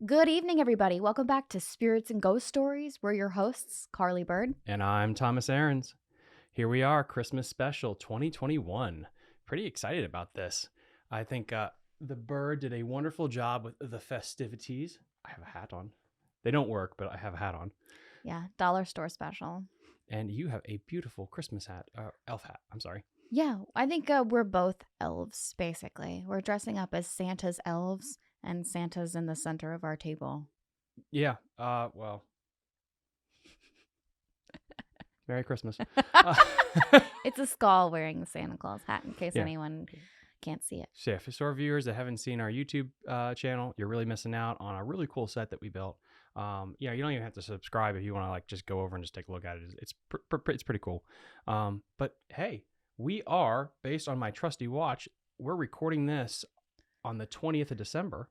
Good evening, everybody. Welcome back to Spirits and Ghost Stories. We're your hosts, Carly Bird. And I'm Thomas Aarons. Here we are, Christmas special 2021. Pretty excited about this. I think the Bird did a wonderful job with the festivities. I have a hat on. They don't work, but I have a hat on. Yeah, dollar store special. And you have a beautiful Christmas hat, elf hat, I'm sorry. Yeah, I think we're both elves, basically. We're dressing up as Santa's elves, and Santa's in the center of our table. Yeah, well, Merry Christmas. It's a skull wearing the Santa Claus hat, in case anyone can't see it. So yeah, for store viewers that haven't seen our YouTube channel, you're really missing out on a really cool set that we built. You don't even have to subscribe if you want to just go over and just take a look at it. It's pretty cool. But hey, we are, based on my trusty watch, we're recording this on the 20th of December,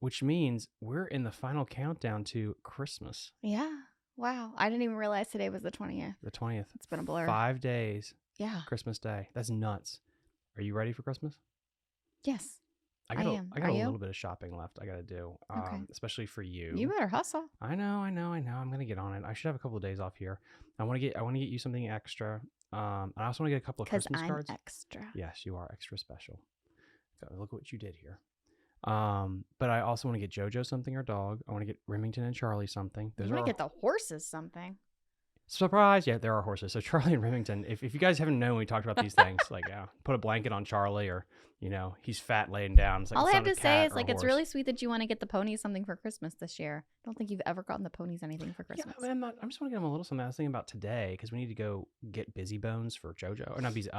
which means we're in the final countdown to Christmas. Yeah. Wow. I didn't even realize today was the 20th. The 20th. It's been a blur. 5 days. Yeah. Christmas Day. That's nuts. Are you ready for Christmas? Yes. I am. I got a little bit of shopping left I got to do, especially for you. You better hustle. I know. I'm going to get on it. I should have a couple of days off here. I want to get you something extra. I also want to get a couple of Christmas cards. Because I'm extra. Yes, you are extra special. So look what you did here. But I also want to get JoJo something, our dog. I want to get Remington and Charlie something. You want to get the horses something. Surprise! Yeah, there are horses. So Charlie and Remington. If you guys haven't known, we talked about these things. Put a blanket on Charlie, or he's fat laying down. It's all I have to say is it's really sweet that you want to get the ponies something for Christmas this year. I don't think you've ever gotten the ponies anything for Christmas. Yeah, I just want to get them a little something. I was thinking about today because we need to go get busy bones for JoJo, or not busy,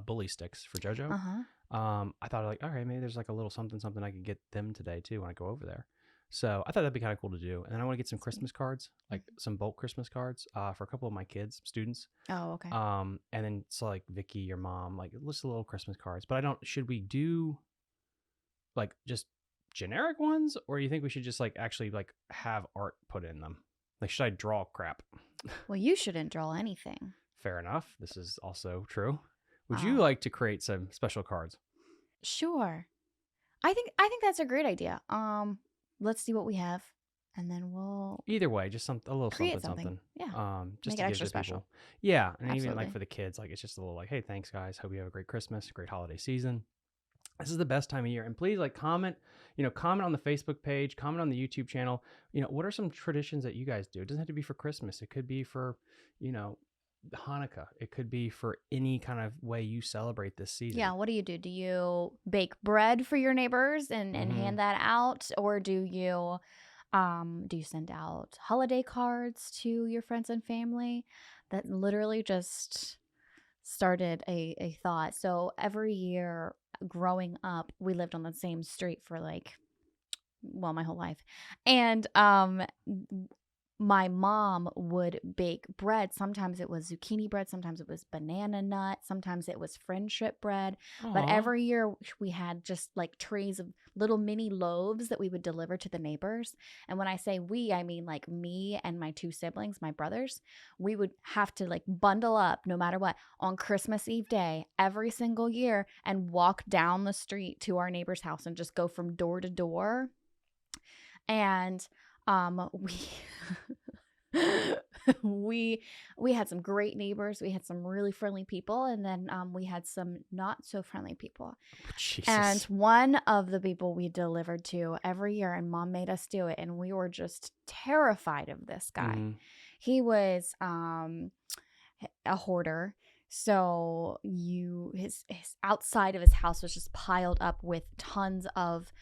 bully sticks for JoJo. I thought all right, maybe there's a little something I could get them today too when I go over there. So I thought that'd be kind of cool to do. And then I want to get some Christmas cards, some bulk Christmas cards for a couple of my kids, students. Oh, okay. And then so Vicky, your mom, just little Christmas cards. But should we do just generic ones, or do you think we should just actually have art put in them? Should I draw crap? Well, you shouldn't draw anything. Fair enough. This is also true. Would you like to create some special cards? Sure. I think that's a great idea. Let's see what we have, and then we'll either way, just a little something. Yeah. Just make to it give extra special. People. Yeah, and Absolutely. even for the kids, it's just a little hey, thanks guys. Hope you have a great Christmas, great holiday season. This is the best time of year, and please comment. Comment on the Facebook page, comment on the YouTube channel. What are some traditions that you guys do? It doesn't have to be for Christmas. It could be for Hanukkah. It could be for any kind of way you celebrate this season. Yeah, what do you do? Do you bake bread for your neighbors and hand that out, or do you send out holiday cards to your friends and family? That literally just started a thought. So every year growing up, we lived on the same street for my whole life, and my mom would bake bread. Sometimes it was zucchini bread. Sometimes it was banana nut. Sometimes it was friendship bread. Aww. But every year we had just trays of little mini loaves that we would deliver to the neighbors. And when I say we, I mean me and my two siblings, my brothers. We would have to bundle up no matter what on Christmas Eve day every single year and walk down the street to our neighbor's house and just go from door to door. And we had some great neighbors. We had some really friendly people, and then we had some not so friendly people. Jesus. And one of the people we delivered to every year, and Mom made us do it, and we were just terrified of this guy. Mm-hmm. He was a hoarder. So his outside of his house was just piled up with tons of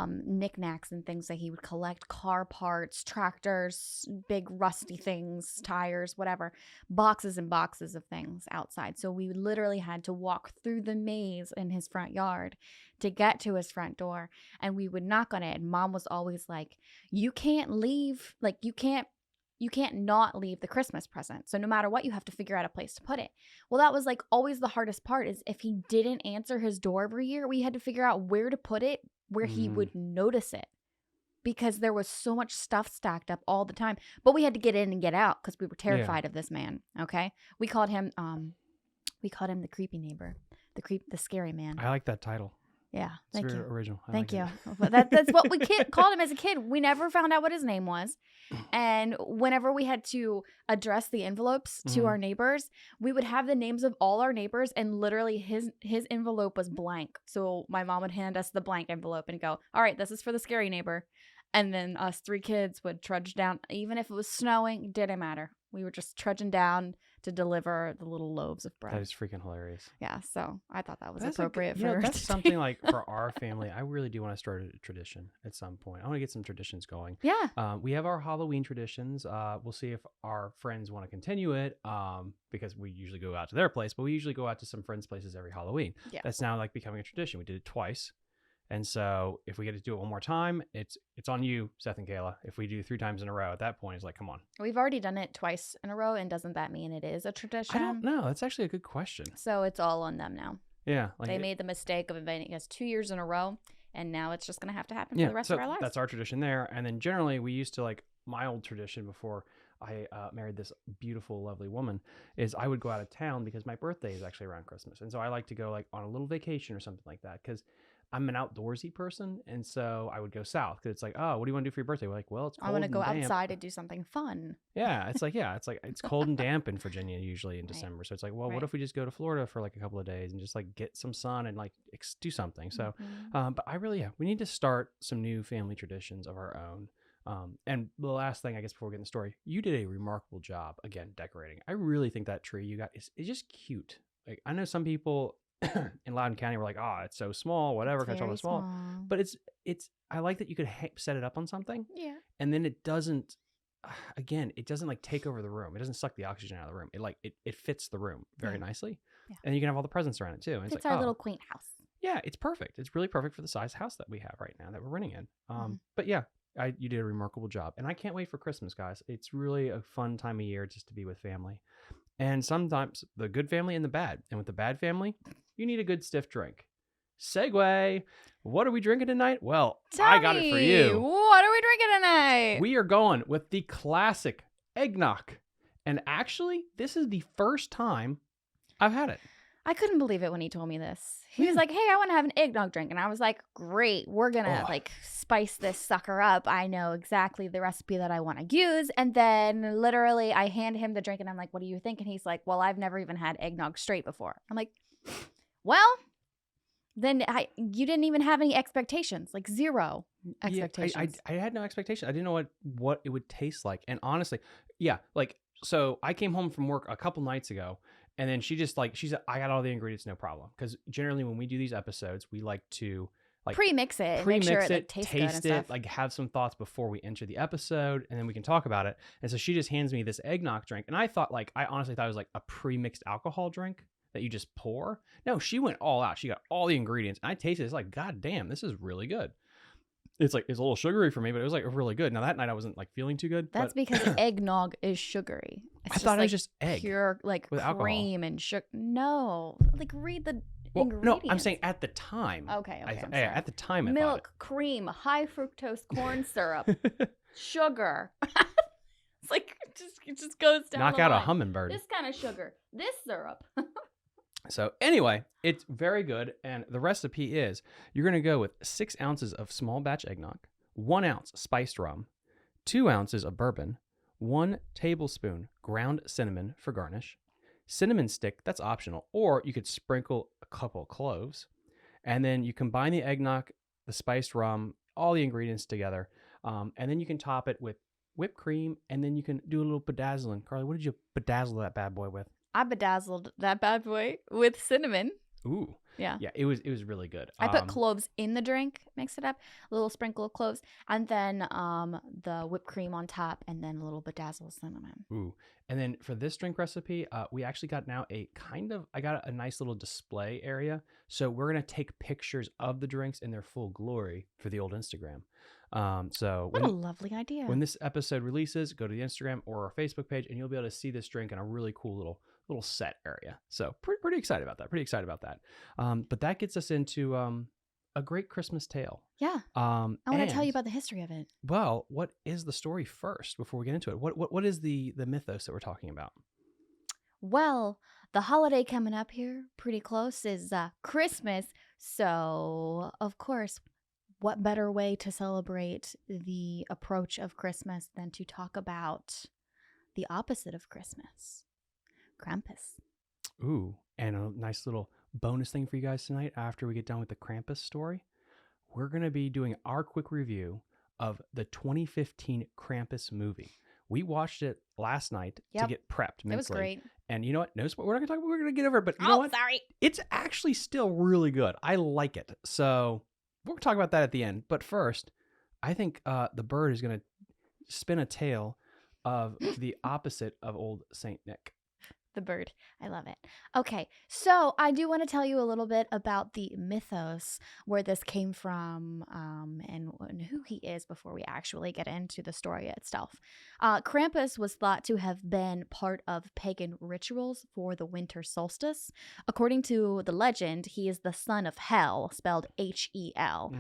knickknacks and things that he would collect: car parts, tractors, big rusty things, tires, whatever, boxes and boxes of things outside. So we literally had to walk through the maze in his front yard to get to his front door, and we would knock on it, and Mom was always like, you can't leave, you can't not leave the Christmas present. So no matter what, you have to figure out a place to put it. Well, that was always the hardest part, is if he didn't answer his door every year, we had to figure out where to put it where he would notice it, because there was so much stuff stacked up all the time. But we had to get in and get out because we were terrified of this man. Okay. We called him the creepy neighbor, the scary man. I like that title. Yeah, It's thank very you. original. I Thank like you. it. But that's what we called him as a kid. We never found out what his name was. And whenever we had to address the envelopes to Mhm. our neighbors, we would have the names of all our neighbors, and literally his envelope was blank. So my mom would hand us the blank envelope and go, "All right, this is for the scary neighbor." And then us 3 kids would trudge down, even if it was snowing, it didn't matter. We were just trudging down to deliver the little loaves of That bread. is freaking hilarious. Yeah, so I thought that was That's appropriate you know, for that's today. something like for our family. I really do want to start a tradition at some point. I want to get some traditions going. Yeah. We have our Halloween traditions. We'll see if our friends want to continue it. Because we usually go out to their place, but we usually go out to some friends' places every Halloween. Yeah. That's now like becoming a tradition. We did it twice. And so if we get to do it one more time, it's on you, Seth and Kayla. If we do 3 times in a row, at that point, it's like, come on. We've already done it twice in a row, and doesn't that mean it is a I tradition? don't know. That's actually a good question. So it's all on them now. Yeah, like They made the mistake of inviting us 2 years in a row, and now it's just going to have to happen yeah. for the rest So of our lives. that's our tradition there. And then generally, we used to like my old tradition before I married this beautiful, lovely woman is I would go out of town because my birthday is actually around Christmas, and so I like to go like on a little vacation or something like that because I'm an outdoorsy person, and so I would go south because it's like, oh, what do you want to do for your birthday? We're like, well, it's cold I'm going to and go damp. outside and do something fun. Yeah, it's like it's cold and damp in Virginia usually in December. So it's like, well, what Right. if we just go to Florida for like a couple of days and just like get some sun and like do something? So, but I really, yeah, we need to start some new family traditions of our own. And the last thing, I guess, before we get in the story, you did a remarkable job again decorating. I really think that tree you got is just cute. Like I know some people in Loudoun County were like, oh, it's so small, whatever, It's because very it's small. small. But it's. I like that you could set it up on something, Yeah. and then it doesn't. Again, it doesn't like take over the room. It doesn't suck the oxygen out of the room. It like it fits the room very nicely, Yeah. and you can have all the presents around it too. And It's like, our oh, little quaint house. yeah, it's perfect. It's really perfect for the size house that we have right now that we're renting in. Mhm. But yeah, you did a remarkable job, and I can't wait for Christmas, guys. It's really a fun time of year just to be with family, and sometimes the good family and the bad. And with the bad family, you need a good stiff drink. Segue. What are we drinking tonight? Well, I got it for you. What are we drinking tonight? We are going with the classic Eggnog. And actually, this is the first time I've had it. I couldn't believe it when he told me this. He was like, hey, I want to have an eggnog drink. And I was like, great. We're going to like spice this sucker up. I know exactly the recipe that I want to use. And then literally I hand him the drink and I'm like, what do you think? And he's like, well, I've never even had eggnog straight before. I'm like, well, then you didn't even have any expectations, like zero expectations. I had no expectation. I didn't know what it would taste like. And honestly, yeah, like, so I came home from work a couple nights ago. And then she said, I got all the ingredients, no problem. Because generally when we do these episodes, we like to like pre-mix it, make sure it like, tastes good and taste stuff. it, like have some thoughts before we enter the episode, and then we can talk about it. And so she just hands me this eggnog drink, and I honestly thought it was like a pre-mixed alcohol drink that you just pour. No, she went all out. She got all the ingredients, and I tasted it. It's like, God damn, this is really good. It's like it's a little sugary for me, but it was like really good. Now that night I wasn't like feeling too good. That's because eggnog is sugary. I thought it was just egg, pure like with cream alcohol. And sugar. No, like read the ingredients. No, I'm saying at the time. Okay, I'm sorry. At the time, milk, cream, high fructose corn syrup, sugar. It's like it just goes down. Knock the out line. a hummingbird. This kind of sugar. This syrup. So anyway, it's very good. And the recipe is you're going to go with 6 ounces of small batch eggnog, 1 ounce spiced rum, 2 ounces of bourbon, 1 tablespoon ground cinnamon for garnish, cinnamon stick, that's optional, or you could sprinkle a couple of cloves. And then you combine the eggnog, the spiced rum, all the ingredients together. And then you can top it with whipped cream, and then you can do a little bedazzling. Carly, what did you bedazzle that bad boy with? I bedazzled that bad boy with cinnamon. Ooh. Yeah. Yeah, it was really good. I put cloves in the drink, mix it up, a little sprinkle of cloves, and then the whipped cream on top, and then a little bedazzled cinnamon. Ooh. And then for this drink recipe, we actually got now I got a nice little display area. So we're going to take pictures of the drinks in their full glory for the old Instagram. So what a lovely idea. When this episode releases, go to the Instagram or our Facebook page, and you'll be able to see this drink in a really cool little set area. So pretty excited about that. But that gets us into a great Christmas tale. Yeah. I want to tell you about the history of it. Well, what is the story first before we get into it? What is the mythos that we're talking about? Well, the holiday coming up here pretty close is Christmas So, of course, what better way to celebrate the approach of Christmas than to talk about the opposite of Christmas, Krampus. Ooh, and a nice little bonus thing for you guys tonight after we get done with the Krampus story. We're going to be doing our quick review of the 2015 Krampus movie. We watched it last night to get prepped mentally. It was great. And you know what? No, we're not going to talk about, we're going to get over it, but you know what? Sorry. It's actually still really good. I like it. So we're going to talk about that at the end. But first, I think the bird is going to spin a tale of the opposite of old Saint Nick. The bird. I love it. Okay, so I do want to tell you a little bit about the mythos where this came from and who he is before we actually get into the story itself. Krampus was thought to have been part of pagan rituals for the winter solstice. According to the legend, he is the son of Hel, spelled Hel.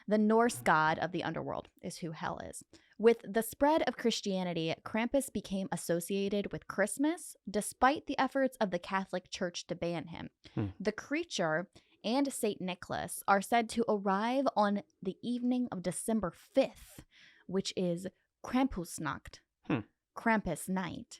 The Norse god of the underworld is who Hel is. With the spread of Christianity, Krampus became associated with Christmas, despite the efforts of the Catholic Church to ban him. The creature and St. Nicholas are said to arrive on the evening of December 5th, which is Krampusnacht, Krampus night.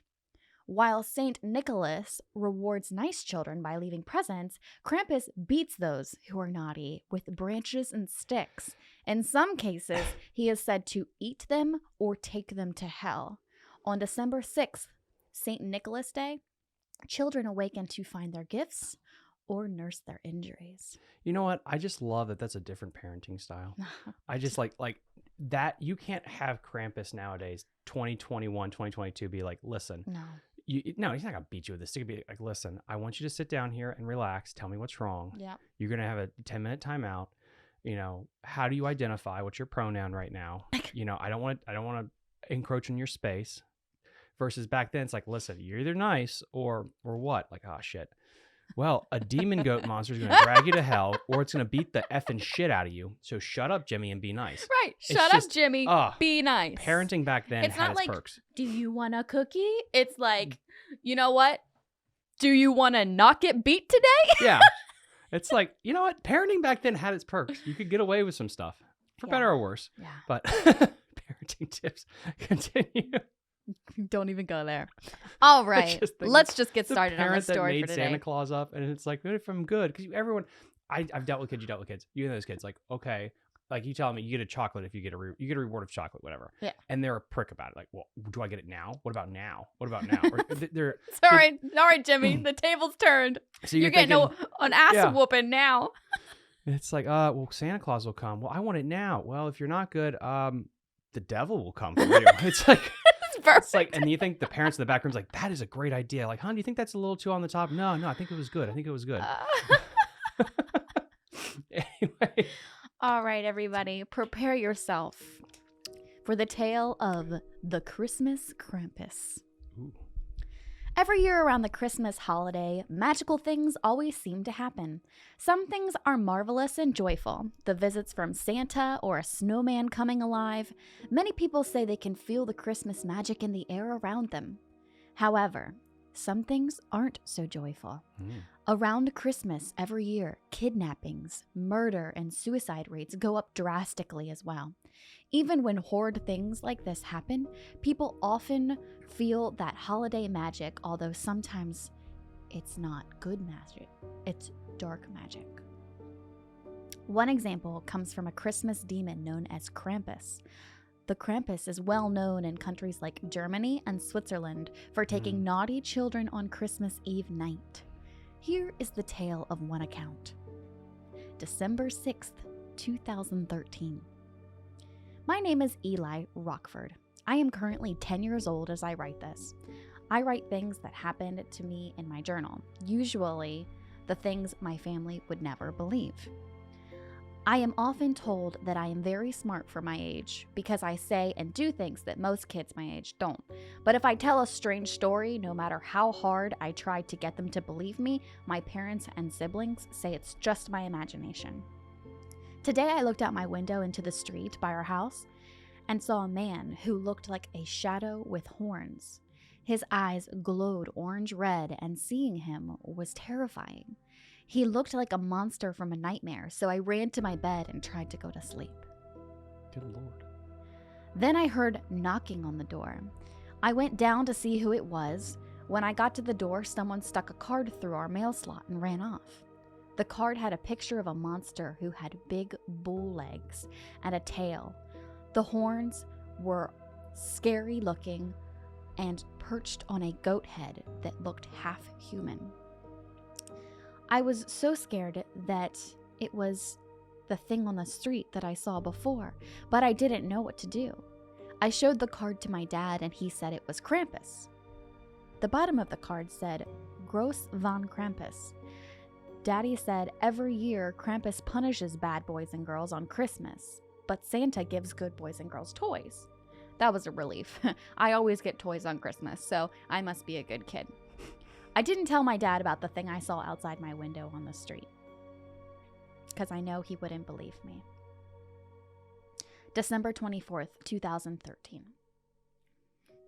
While St. Nicholas rewards nice children by leaving presents, Krampus beats those who are naughty with branches and sticks. In some cases, he is said to eat them or take them to hell. On December 6th, St. Nicholas Day, children awaken to find their gifts or nurse their injuries. You know what? I just love that that's a different parenting style. I just like that. You can't have Krampus nowadays, 2021, 2022, be like, listen. No, he's not going to beat you with this. He's going to be like, listen, I want you to sit down here and relax. Tell me what's wrong. Yeah. You're going to have a 10-minute timeout. You know, how do you identify? What's your pronoun right now? You know, I don't want to encroach on your space. Versus back then, it's like, listen, you're either nice or what? Like, oh, shit. Well, a demon goat monster is going to drag you to hell, or it's going to beat the effing shit out of you. So shut up, Jimmy, and be nice. Right. Shut up, Jimmy. Be nice. Parenting back then had its perks. Do you want a cookie? It's like, you know what? Do you want to not get beat today? Yeah. It's like, you know what? Parenting back then had its perks. You could get away with some stuff, for better or worse. Yeah. But parenting tips continue. Don't even go there. All right. Let's just get started on the story for today. Santa Claus up, and it's like, what if I'm good? Because everyone, I've dealt with kids, you dealt with kids. You know those kids, like, okay, like you tell me you get a chocolate if you get a reward of chocolate, whatever. Yeah. And they're a prick about it. Like, well, do I get it now? What about now? What about now? Or they're sorry, Jimmy. The table's turned. So you're getting an ass whooping now. It's like, well, Santa Claus will come. Well, I want it now. Well, if you're not good, the devil will come for you. It's like. It's like, and you think the parents in the back room's like, that is a great idea. Like, hon, do you think that's a little too on the top? No, I think it was good. Anyway. All right, everybody, prepare yourself for the tale of the Christmas Krampus. Ooh. Every year around the Christmas holiday, magical things always seem to happen. Some things are marvelous and joyful. The visits from Santa or a snowman coming alive. Many people say they can feel the Christmas magic in the air around them. However, some things aren't so joyful. Around Christmas every year, kidnappings, murder, and suicide rates go up drastically as well. Even when horrid things like this happen, people often feel that holiday magic, although sometimes it's not good magic, it's dark magic. One example comes from a Christmas demon known as Krampus. The Krampus is well known in countries like Germany and Switzerland for taking naughty children on Christmas Eve night. Here is the tale of one account. December 6th, 2013. My name is Eli Rockford. I am currently 10 years old as I write this. I write things that happened to me in my journal, usually the things my family would never believe. I am often told that I am very smart for my age because I say and do things that most kids my age don't. But if I tell a strange story, no matter how hard I try to get them to believe me, my parents and siblings say it's just my imagination. Today I looked out my window into the street by our house and saw a man who looked like a shadow with horns. His eyes glowed orange red, and seeing him was terrifying. He looked like a monster from a nightmare, so I ran to my bed and tried to go to sleep. Good Lord. Then I heard knocking on the door. I went down to see who it was. When I got to the door, someone stuck a card through our mail slot and ran off. The card had a picture of a monster who had big bull legs and a tail. The horns were scary looking and perched on a goat head that looked half human. I was so scared that it was the thing on the street that I saw before, but I didn't know what to do. I showed the card to my dad and he said it was Krampus. The bottom of the card said, Gross von Krampus. Daddy said every year Krampus punishes bad boys and girls on Christmas, but Santa gives good boys and girls toys. That was a relief. I always get toys on Christmas, so I must be a good kid. I didn't tell my dad about the thing I saw outside my window on the street, because I know he wouldn't believe me. December 24th, 2013.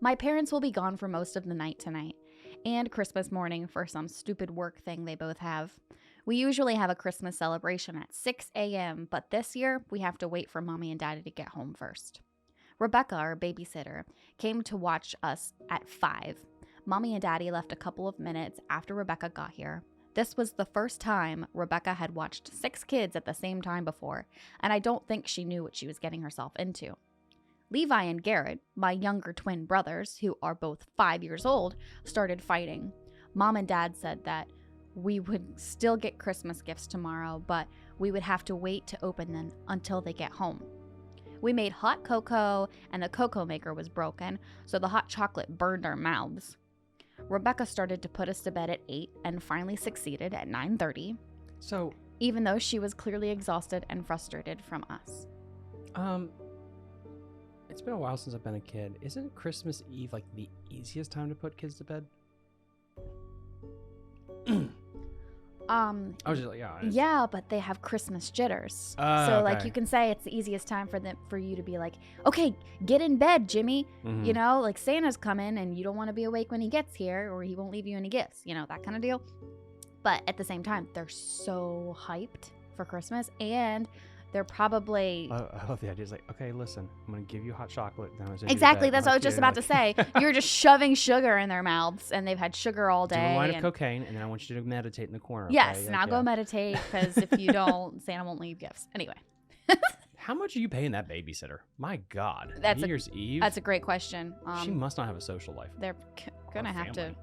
My parents will be gone for most of the night tonight, and Christmas morning for some stupid work thing they both have. We usually have a Christmas celebration at 6 a.m., but this year we have to wait for Mommy and Daddy to get home first. Rebecca, our babysitter, came to watch us at 5. Mommy and Daddy left a couple of minutes after Rebecca got here. This was the first time Rebecca had watched 6 kids at the same time before, and I don't think she knew what she was getting herself into. Levi and Garrett, my younger twin brothers, who are both 5 years old, started fighting. Mom and Dad said that we would still get Christmas gifts tomorrow, but we would have to wait to open them until they get home. We made hot cocoa, and the cocoa maker was broken, so the hot chocolate burned our mouths. Rebecca started to put us to bed at 8 and finally succeeded at 9:30. So, even though she was clearly exhausted and frustrated from us. It's been a while since I've been a kid. Isn't Christmas Eve like the easiest time to put kids to bed? I was just like, yeah. Yeah, but they have Christmas jitters. So Okay. like you can say it's the easiest time for you to be like, okay, get in bed, Jimmy. Mhm. You know, like Santa's coming and you don't want to be awake when he gets here or he won't leave you any gifts, you know, that kind of deal. But at the same time, they're so hyped for Christmas and they're probably... I love the idea. It's like, okay, listen, I'm going to give you hot chocolate. Then Exactly. That's what I was just about to say. You're just shoving sugar in their mouths and they've had sugar all day. Do a line of cocaine and then I want you to meditate in the corner. Yes. Okay? Now go meditate because if you don't, Santa won't leave gifts. Anyway. How much are you paying that babysitter? My God. That's New Year's Eve? That's a great question. She must not have a social life. They're going to have to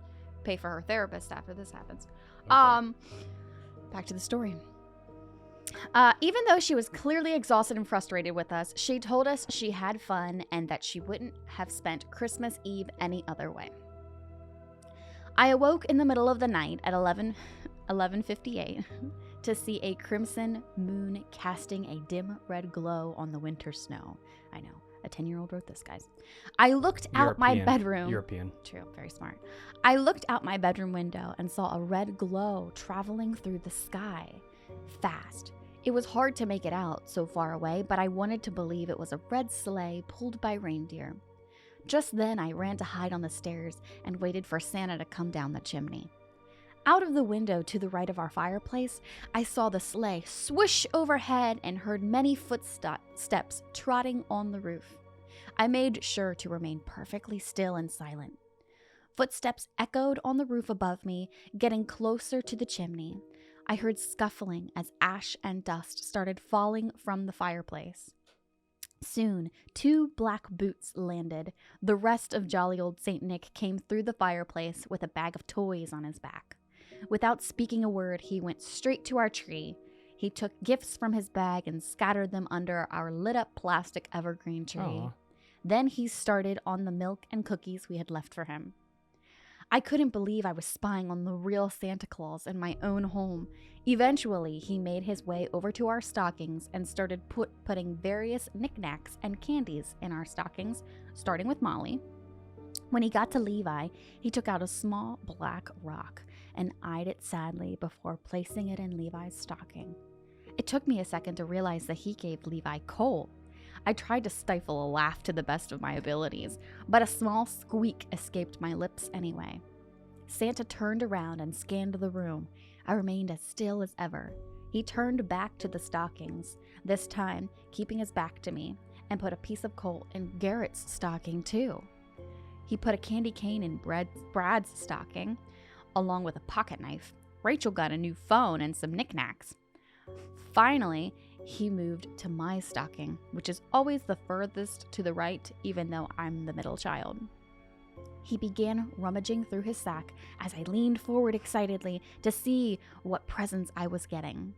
pay for her therapist after this happens. Okay. Back to the story. Even though she was clearly exhausted and frustrated with us, she told us she had fun and that she wouldn't have spent Christmas Eve any other way. I awoke in the middle of the night at 11:58 to see a crimson moon casting a dim red glow on the winter snow. I know, a 10-year-old wrote this, guys. I looked out my bedroom. European. True, very smart. I looked out my bedroom window and saw a red glow traveling through the sky, fast. It was hard to make it out so far away, but I wanted to believe it was a red sleigh pulled by reindeer. Just then, I ran to hide on the stairs and waited for Santa to come down the chimney. Out of the window to the right of our fireplace, I saw the sleigh swish overhead and heard many footsteps trotting on the roof. I made sure to remain perfectly still and silent. Footsteps echoed on the roof above me, getting closer to the chimney. I heard scuffling as ash and dust started falling from the fireplace. Soon, 2 black boots landed. The rest of jolly old Saint Nick came through the fireplace with a bag of toys on his back. Without speaking a word, he went straight to our tree. He took gifts from his bag and scattered them under our lit-up plastic evergreen tree. Aww. Then he started on the milk and cookies we had left for him. I couldn't believe I was spying on the real Santa Claus in my own home. Eventually, he made his way over to our stockings and started putting various knickknacks and candies in our stockings, starting with Molly. When he got to Levi, he took out a small black rock and eyed it sadly before placing it in Levi's stocking. It took me a second to realize that he gave Levi coal. I tried to stifle a laugh to the best of my abilities, but a small squeak escaped my lips anyway. Santa turned around and scanned the room. I remained as still as ever. He turned back to the stockings, this time keeping his back to me, and put a piece of coal in Garrett's stocking too. He put a candy cane in Brad's stocking, along with a pocket knife. Rachel got a new phone and some knickknacks. Finally, he moved to my stocking, which is always the furthest to the right, even though I'm the middle child. He began rummaging through his sack as I leaned forward excitedly to see what presents I was getting.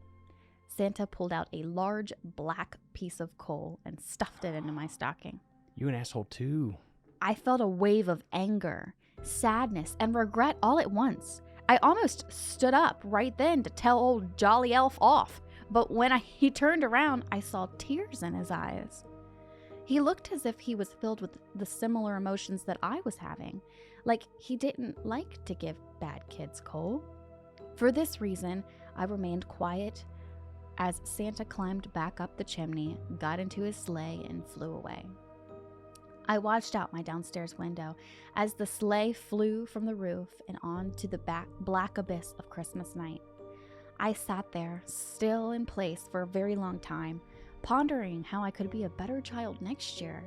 Santa pulled out a large black piece of coal and stuffed it into my stocking. You an asshole too. I felt a wave of anger, sadness, and regret all at once. I almost stood up right then to tell old Jolly Elf off, but when he turned around, I saw tears in his eyes. He looked as if he was filled with the similar emotions that I was having, like he didn't like to give bad kids coal. For this reason, I remained quiet as Santa climbed back up the chimney, got into his sleigh, and flew away. I watched out my downstairs window as the sleigh flew from the roof and onto the black abyss of Christmas night. I sat there, still in place for a very long time, pondering how I could be a better child next year,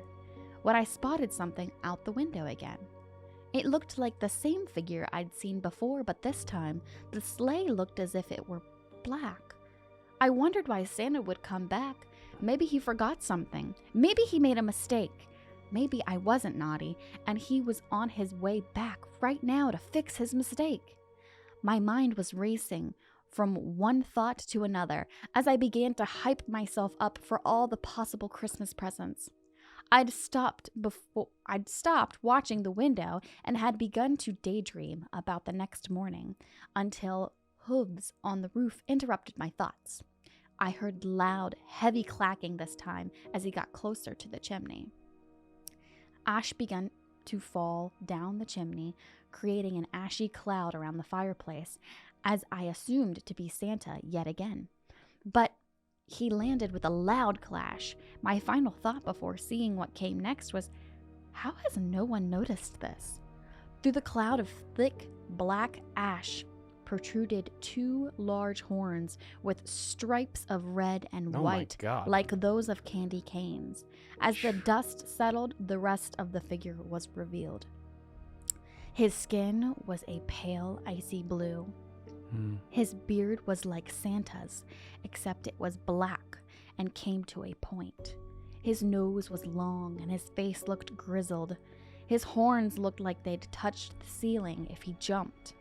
when I spotted something out the window again. It looked like the same figure I'd seen before, but this time, the sleigh looked as if it were black. I wondered why Santa would come back. Maybe he forgot something. Maybe he made a mistake. Maybe I wasn't naughty, and he was on his way back right now to fix his mistake. My mind was racing from one thought to another as I began to hype myself up for all the possible Christmas presents. I'd stopped watching the window and had begun to daydream about the next morning until hooves on the roof interrupted my thoughts. I heard loud, heavy clacking this time as he got closer to the chimney. Ash began to fall down the chimney, creating an ashy cloud around the fireplace, as I assumed to be Santa yet again. But he landed with a loud clash. My final thought before seeing what came next was, how has no one noticed this? Through the cloud of thick, black ash protruded two large horns with stripes of red and white, like those of candy canes. As the dust settled, the rest of the figure was revealed. His skin was a pale, icy blue. His beard was like Santa's, except it was black and came to a point. His nose was long and his face looked grizzled. His horns looked like they'd touched the ceiling if he jumped.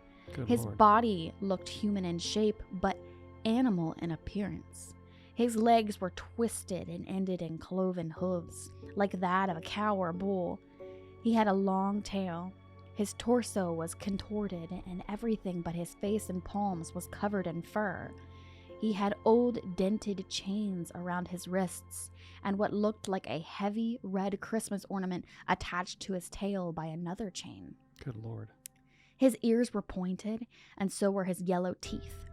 His body looked human in shape, but animal in appearance. His legs were twisted and ended in cloven hooves, like that of a cow or bull. He had a long tail. His torso was contorted, and everything but his face and palms was covered in fur. He had old dented chains around his wrists, and what looked like a heavy red Christmas ornament attached to his tail by another chain. Good Lord. His ears were pointed, and so were his yellow teeth.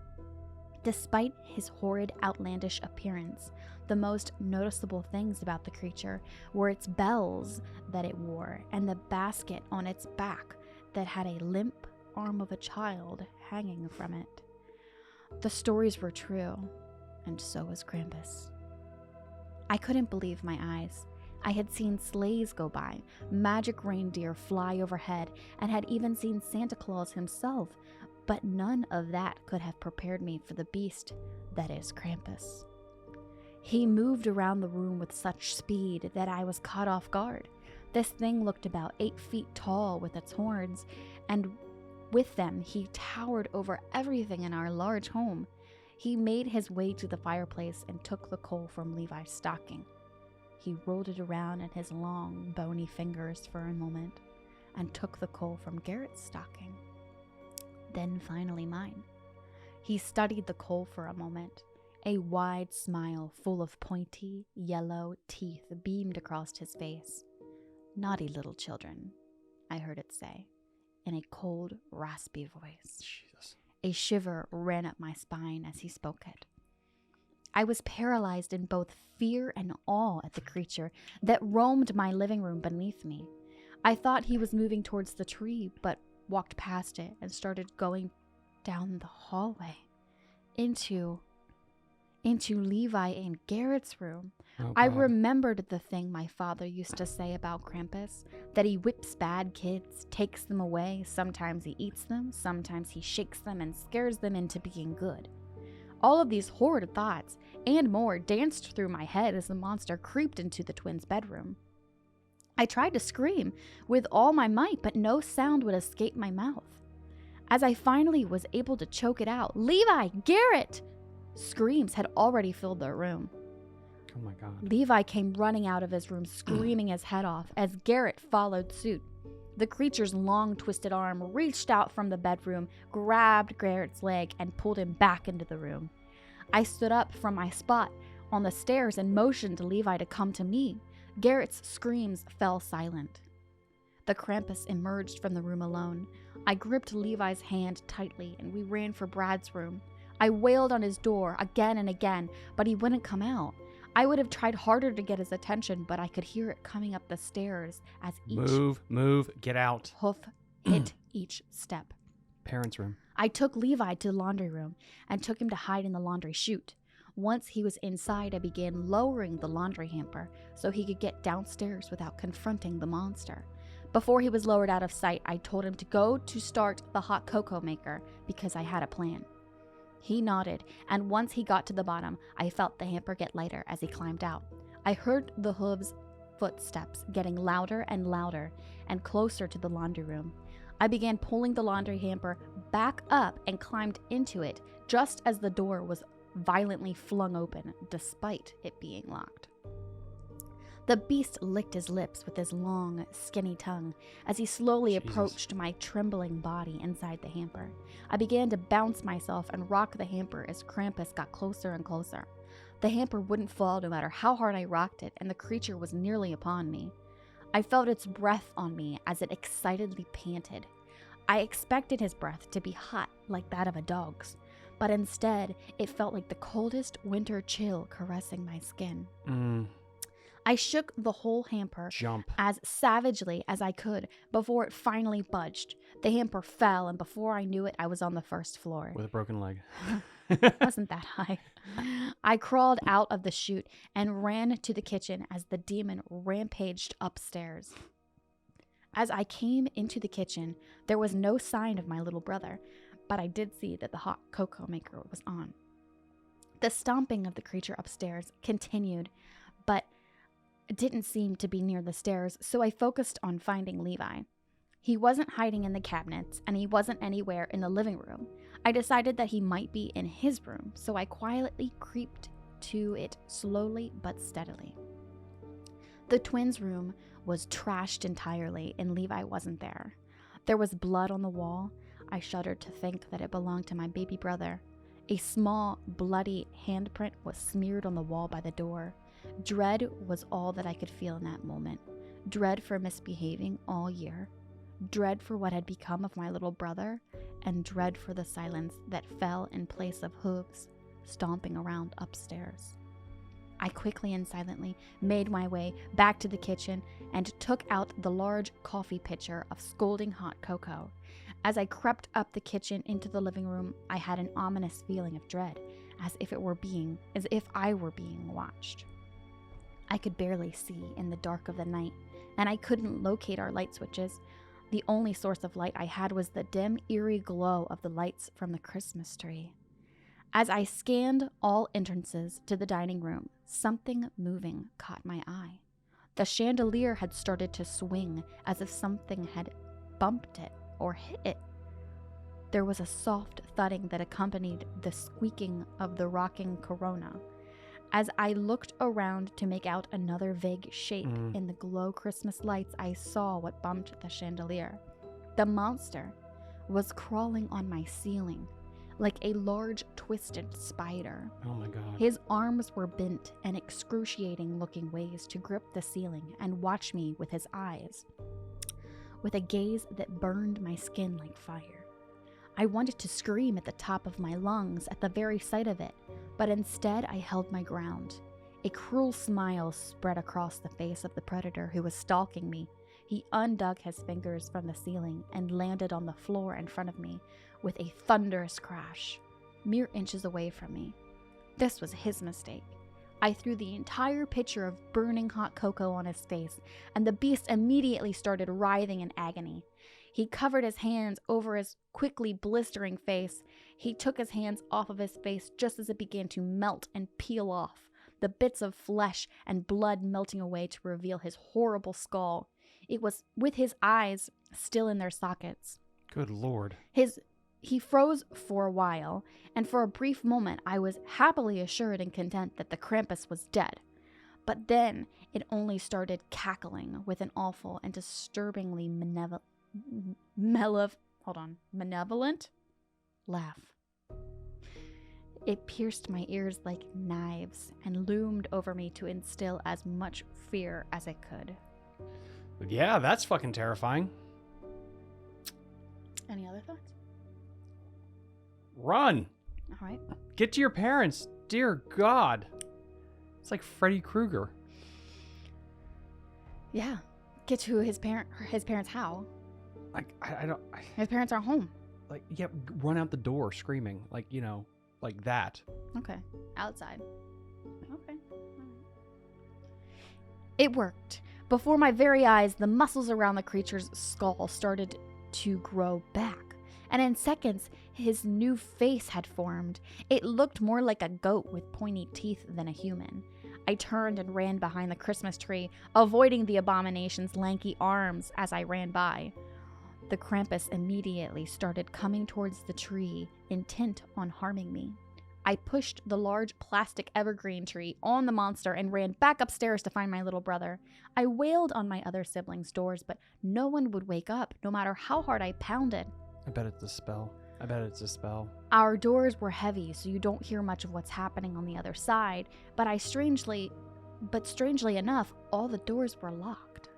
Despite his horrid, outlandish appearance, the most noticeable things about the creature were its bells that it wore and the basket on its back that had a limp arm of a child hanging from it. The stories were true, and so was Krampus. I couldn't believe my eyes. I had seen sleighs go by, magic reindeer fly overhead, and had even seen Santa Claus himself, but none of that could have prepared me for the beast that is Krampus. He moved around the room with such speed that I was caught off guard. This thing looked about 8 feet tall with its horns, and with them he towered over everything in our large home. He made his way to the fireplace and took the coal from Levi's stocking. He rolled it around in his long, bony fingers for a moment and took the coal from Garrett's stocking. Then finally mine. He studied the coal for a moment. A wide smile full of pointy, yellow teeth beamed across his face. "Naughty little children," I heard it say, in a cold, raspy voice. Jesus. A shiver ran up my spine as he spoke it. I was paralyzed in both fear and awe at the creature that roamed my living room beneath me. I thought he was moving towards the tree, but walked past it and started going down the hallway. into Levi and Garrett's room. Oh, I God. remembered the thing my father used to say about Krampus, that he whips bad kids, takes them away, sometimes he eats them, sometimes he shakes them and scares them into being good. All of these horrid thoughts, and more, danced through my head as the monster creeped into the twins' bedroom. I tried to scream with all my might, but no sound would escape my mouth. As I finally was able to choke it out, "Levi! Garrett!" Screams had already filled the room. Oh my God. Levi came running out of his room, screaming his head off, as Garrett followed suit. The creature's long, twisted arm reached out from the bedroom, grabbed Garrett's leg, and pulled him back into the room. I stood up from my spot on the stairs and motioned Levi to come to me. Garrett's screams fell silent. The Krampus emerged from the room alone. I gripped Levi's hand tightly, and we ran for Brad's room. I wailed on his door again and again, but he wouldn't come out. I would have tried harder to get his attention, but I could hear it coming up the stairs as each Move, get out. hoof hit each step. Parents' room. I took Levi to the laundry room and took him to hide in the laundry chute. Once he was inside, I began lowering the laundry hamper so he could get downstairs without confronting the monster. Before he was lowered out of sight, I told him to go to start the hot cocoa maker because I had a plan. He nodded, and once he got to the bottom, I felt the hamper get lighter as he climbed out. I heard the hooves' footsteps getting louder and louder and closer to the laundry room. I began pulling the laundry hamper back up and climbed into it just as the door was violently flung open, despite it being locked. The beast licked his lips with his long, skinny tongue as he slowly approached my trembling body inside the hamper. I began to bounce myself and rock the hamper as Krampus got closer and closer. The hamper wouldn't fall no matter how hard I rocked it, and the creature was nearly upon me. I felt its breath on me as it excitedly panted. I expected his breath to be hot like that of a dog's, but instead it felt like the coldest winter chill caressing my skin. I shook the whole hamper as savagely as I could before it finally budged. The hamper fell, and before I knew it, I was on the first floor. With a broken leg. Wasn't that high. I crawled out of the chute and ran to the kitchen as the demon rampaged upstairs. As I came into the kitchen, there was no sign of my little brother, but I did see that the hot cocoa maker was on. The stomping of the creature upstairs continued, but didn't seem to be near the stairs, so I focused on finding Levi. He wasn't hiding in the cabinets, and he wasn't anywhere in the living room. I decided that he might be in his room, so I quietly creeped to it slowly but steadily. The twins' room was trashed entirely, and Levi wasn't there. There was blood on the wall. I shuddered to think that it belonged to my baby brother. A small, bloody handprint was smeared on the wall by the door. Dread was all that I could feel in that moment. Dread for misbehaving all year. Dread for what had become of my little brother. And dread for the silence that fell in place of hooves stomping around upstairs. I quickly and silently made my way back to the kitchen and took out the large coffee pitcher of scalding hot cocoa. As I crept up the kitchen into the living room, I had an ominous feeling of dread, as if I were being watched. I could barely see in the dark of the night, and I couldn't locate our light switches. The only source of light I had was the dim, eerie glow of the lights from the Christmas tree. As I scanned all entrances to the dining room, something moving caught my eye. The chandelier had started to swing as if something had bumped it or hit it. There was a soft thudding that accompanied the squeaking of the rocking corona. As I looked around to make out another vague shape in the glow Christmas lights, I saw what bumped the chandelier. The monster was crawling on my ceiling like a large twisted spider. Oh my God. His arms were bent in excruciating looking ways to grip the ceiling and watch me with his eyes, with a gaze that burned my skin like fire. I wanted to scream at the top of my lungs at the very sight of it, but instead I held my ground. A cruel smile spread across the face of the predator who was stalking me. He undug his fingers from the ceiling and landed on the floor in front of me with a thunderous crash. mere inches away from me. This was his mistake. I threw the entire pitcher of burning hot cocoa on his face, and the beast immediately started writhing in agony. He covered his hands over his quickly blistering face. He took his hands off of his face just as it began to melt and peel off, the bits of flesh and blood melting away to reveal his horrible skull. It was with his eyes still in their sockets. Good Lord. He froze for a while, and for a brief moment I was happily assured and content that the Krampus was dead. But then it only started cackling with an awful and disturbingly malevolent laugh. It pierced my ears like knives and loomed over me to instill as much fear as it could. Yeah, that's fucking terrifying. Any other thoughts? Run! All right. Get to your parents. Dear God. It's like Freddy Krueger. Yeah. Get to his parents' how? Like, I don't... His parents aren't home. Like, yeah, run out the door screaming. Like, you know, like that. Okay. Outside. Okay. It worked. Before my very eyes, the muscles around the creature's skull started to grow back. And in seconds, his new face had formed. It looked more like a goat with pointy teeth than a human. I turned and ran behind the Christmas tree, avoiding the abomination's lanky arms as I ran by. The Krampus immediately started coming towards the tree, intent on harming me. I pushed the large plastic evergreen tree on the monster and ran back upstairs to find my little brother. I wailed on my other siblings' doors, but no one would wake up, no matter how hard I pounded. I bet it's a spell. Our doors were heavy, so you don't hear much of what's happening on the other side, but strangely enough, all the doors were locked.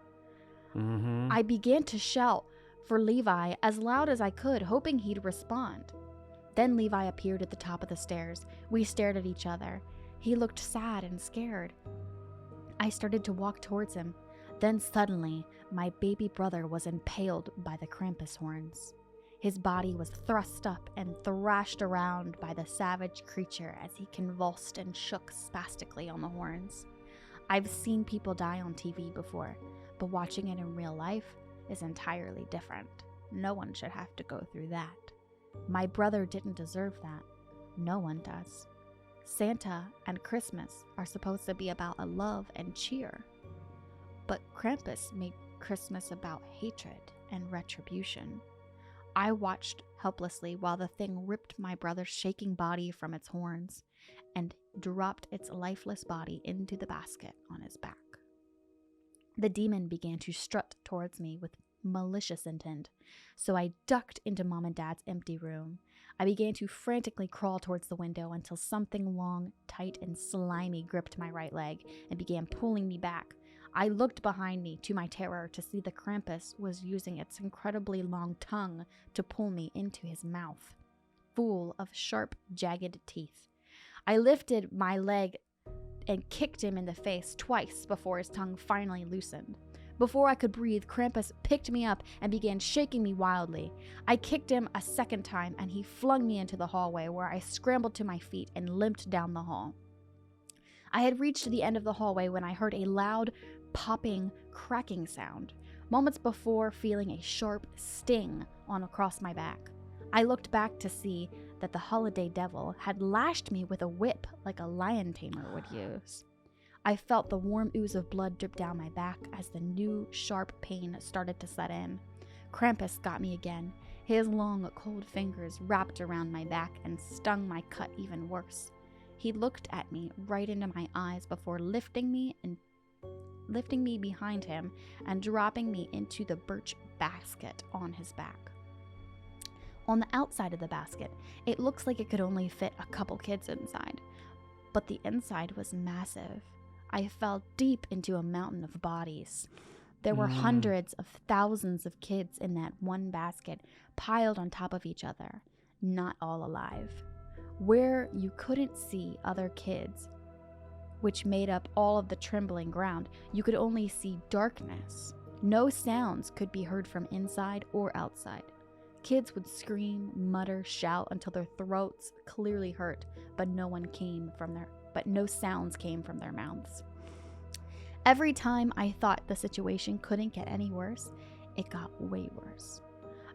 Mm-hmm. I began to shout for Levi as loud as I could, hoping he'd respond. Then Levi appeared at the top of the stairs. We stared at each other. He looked sad and scared. I started to walk towards him. Then suddenly, my baby brother was impaled by the Krampus horns. His body was thrust up and thrashed around by the savage creature as he convulsed and shook spastically on the horns. I've seen people die on TV before, but watching it in real life is entirely different. No one should have to go through that. My brother didn't deserve that. No one does. Santa and Christmas are supposed to be about love and cheer. But Krampus made Christmas about hatred and retribution. I watched helplessly while the thing ripped my brother's shaking body from its horns and dropped its lifeless body into the basket on his back. The demon began to strut towards me with malicious intent, so I ducked into Mom and Dad's empty room. I began to frantically crawl towards the window until something long, tight, and slimy gripped my right leg and began pulling me back. I looked behind me to my terror to see the Krampus was using its incredibly long tongue to pull me into his mouth, full of sharp, jagged teeth. I lifted my leg and kicked him in the face twice before his tongue finally loosened. Before I could breathe, Krampus picked me up and began shaking me wildly. I kicked him a second time and he flung me into the hallway, where I scrambled to my feet and limped down the hall. I had reached the end of the hallway when I heard a loud, popping, cracking sound, moments before feeling a sharp sting across my back. I looked back to see that the holiday devil had lashed me with a whip like a lion tamer would use. I felt the warm ooze of blood drip down my back as the new sharp pain started to set in. Krampus got me again. His long, cold fingers wrapped around my back and stung my cut even worse. He looked at me right into my eyes before lifting me behind him and dropping me into the birch basket on his back. On the outside of the basket, it looks like it could only fit a couple kids inside, but the inside was massive. I fell deep into a mountain of bodies. There were hundreds of thousands of kids in that one basket, piled on top of each other, not all alive. Where you couldn't see other kids, which made up all of the trembling ground, you could only see darkness. No sounds could be heard from inside or outside. Kids would scream, mutter, shout until their throats clearly hurt, but no sounds came from their mouths. Every time I thought the situation couldn't get any worse, it got way worse.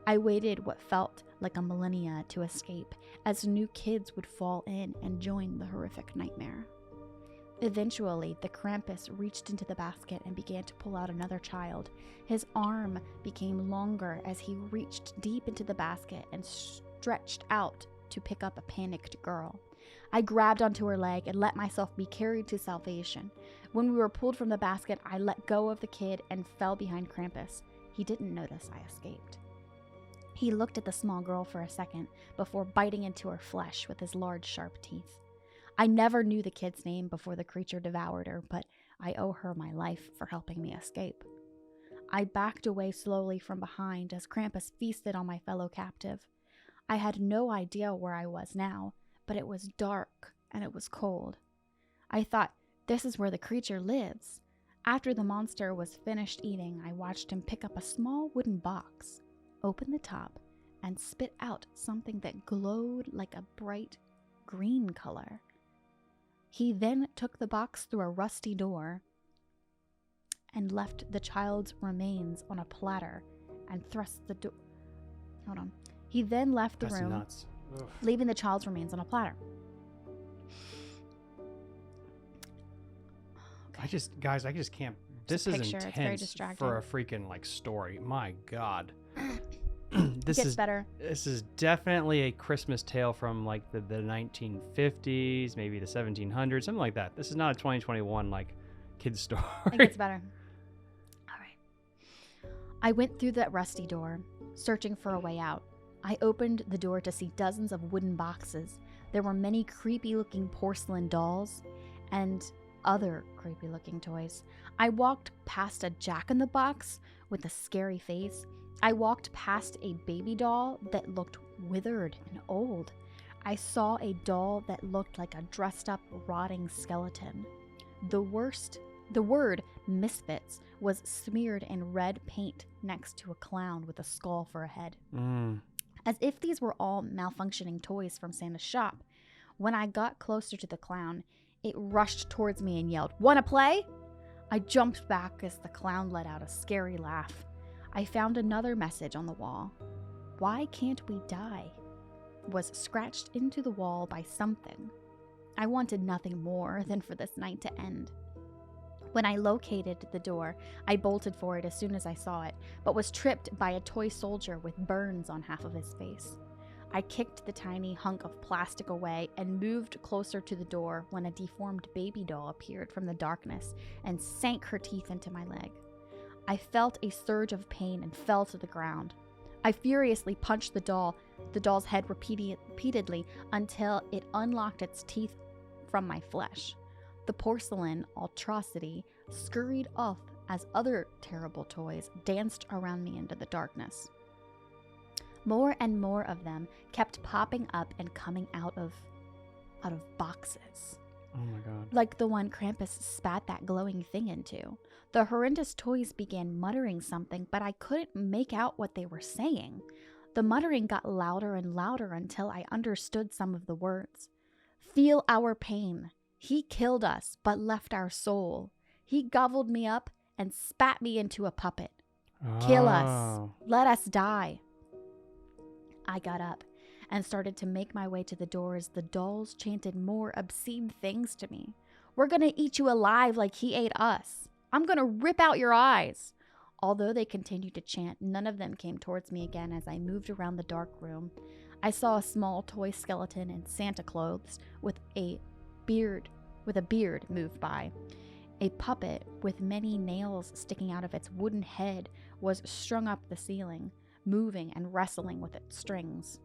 I waited what felt like a millennia to escape, as new kids would fall in and join the horrific nightmare. Eventually, the Krampus reached into the basket and began to pull out another child. His arm became longer as he reached deep into the basket and stretched out to pick up a panicked girl. I grabbed onto her leg and let myself be carried to salvation. When we were pulled from the basket, I let go of the kid and fell behind Krampus. He didn't notice I escaped. He looked at the small girl for a second before biting into her flesh with his large, sharp teeth. I never knew the kid's name before the creature devoured her, but I owe her my life for helping me escape. I backed away slowly from behind as Krampus feasted on my fellow captive. I had no idea where I was now, but it was dark and it was cold. I thought, this is where the creature lives. After the monster was finished eating, I watched him pick up a small wooden box, open the top, and spit out something that glowed like a bright green color. He then took the box through a rusty door and left the child's remains on a platter and thrust the door. Hold on. He then left the room, nuts. leaving the child's remains on a platter. Okay. I just can't. Just This is picture, it's very intense distracting. for a freaking like story. My God. This gets better. This is definitely a Christmas tale from like the 1950s, maybe the 1700s, something like that. This is not a 2021 like kid's story. It gets better. All right. I went through that rusty door, searching for a way out. I opened the door to see dozens of wooden boxes. There were many creepy-looking porcelain dolls and other creepy-looking toys. I walked past a jack-in-the-box with a scary face. I walked past a baby doll that looked withered and old. I saw a doll that looked like a dressed-up, rotting skeleton. The word Misfits was smeared in red paint next to a clown with a skull for a head. As if these were all malfunctioning toys from Santa's shop. When I got closer to the clown, it rushed towards me and yelled, "Wanna play?" I jumped back as the clown let out a scary laugh. I found another message on the wall. "Why can't we die?" was scratched into the wall by something. I wanted nothing more than for this night to end. When I located the door, I bolted for it as soon as I saw it, but was tripped by a toy soldier with burns on half of his face. I kicked the tiny hunk of plastic away and moved closer to the door when a deformed baby doll appeared from the darkness and sank her teeth into my leg. I felt a surge of pain and fell to the ground. I furiously punched the doll's head repeatedly until it unlocked its teeth from my flesh. The porcelain atrocity scurried off as other terrible toys danced around me into the darkness. More and more of them kept popping up and coming out of boxes. Oh my God. Like the one Krampus spat that glowing thing into. The horrendous toys began muttering something, but I couldn't make out what they were saying. The muttering got louder and louder until I understood some of the words. "Feel our pain. He killed us, but left our soul. He gobbled me up and spat me into a puppet. Kill us. Let us die." I got up and started to make my way to the door as the dolls chanted more obscene things to me. "We're gonna eat you alive like he ate us. I'm gonna rip out your eyes." Although they continued to chant, none of them came towards me again as I moved around the dark room. I saw a small toy skeleton in Santa clothes with a beard move by. A puppet with many nails sticking out of its wooden head was strung up the ceiling, moving and wrestling with its strings.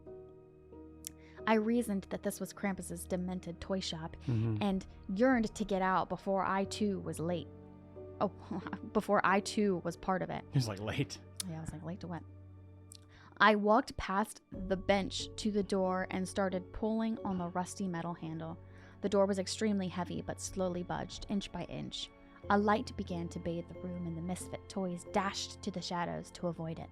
I reasoned that this was Krampus's demented toy shop and yearned to get out before I too was late. Oh, before I too was part of it. He was like late. Yeah, I was like, late to what? I walked past the bench to the door and started pulling on the rusty metal handle. The door was extremely heavy, but slowly budged, inch by inch. A light began to bathe the room, and the misfit toys dashed to the shadows to avoid it.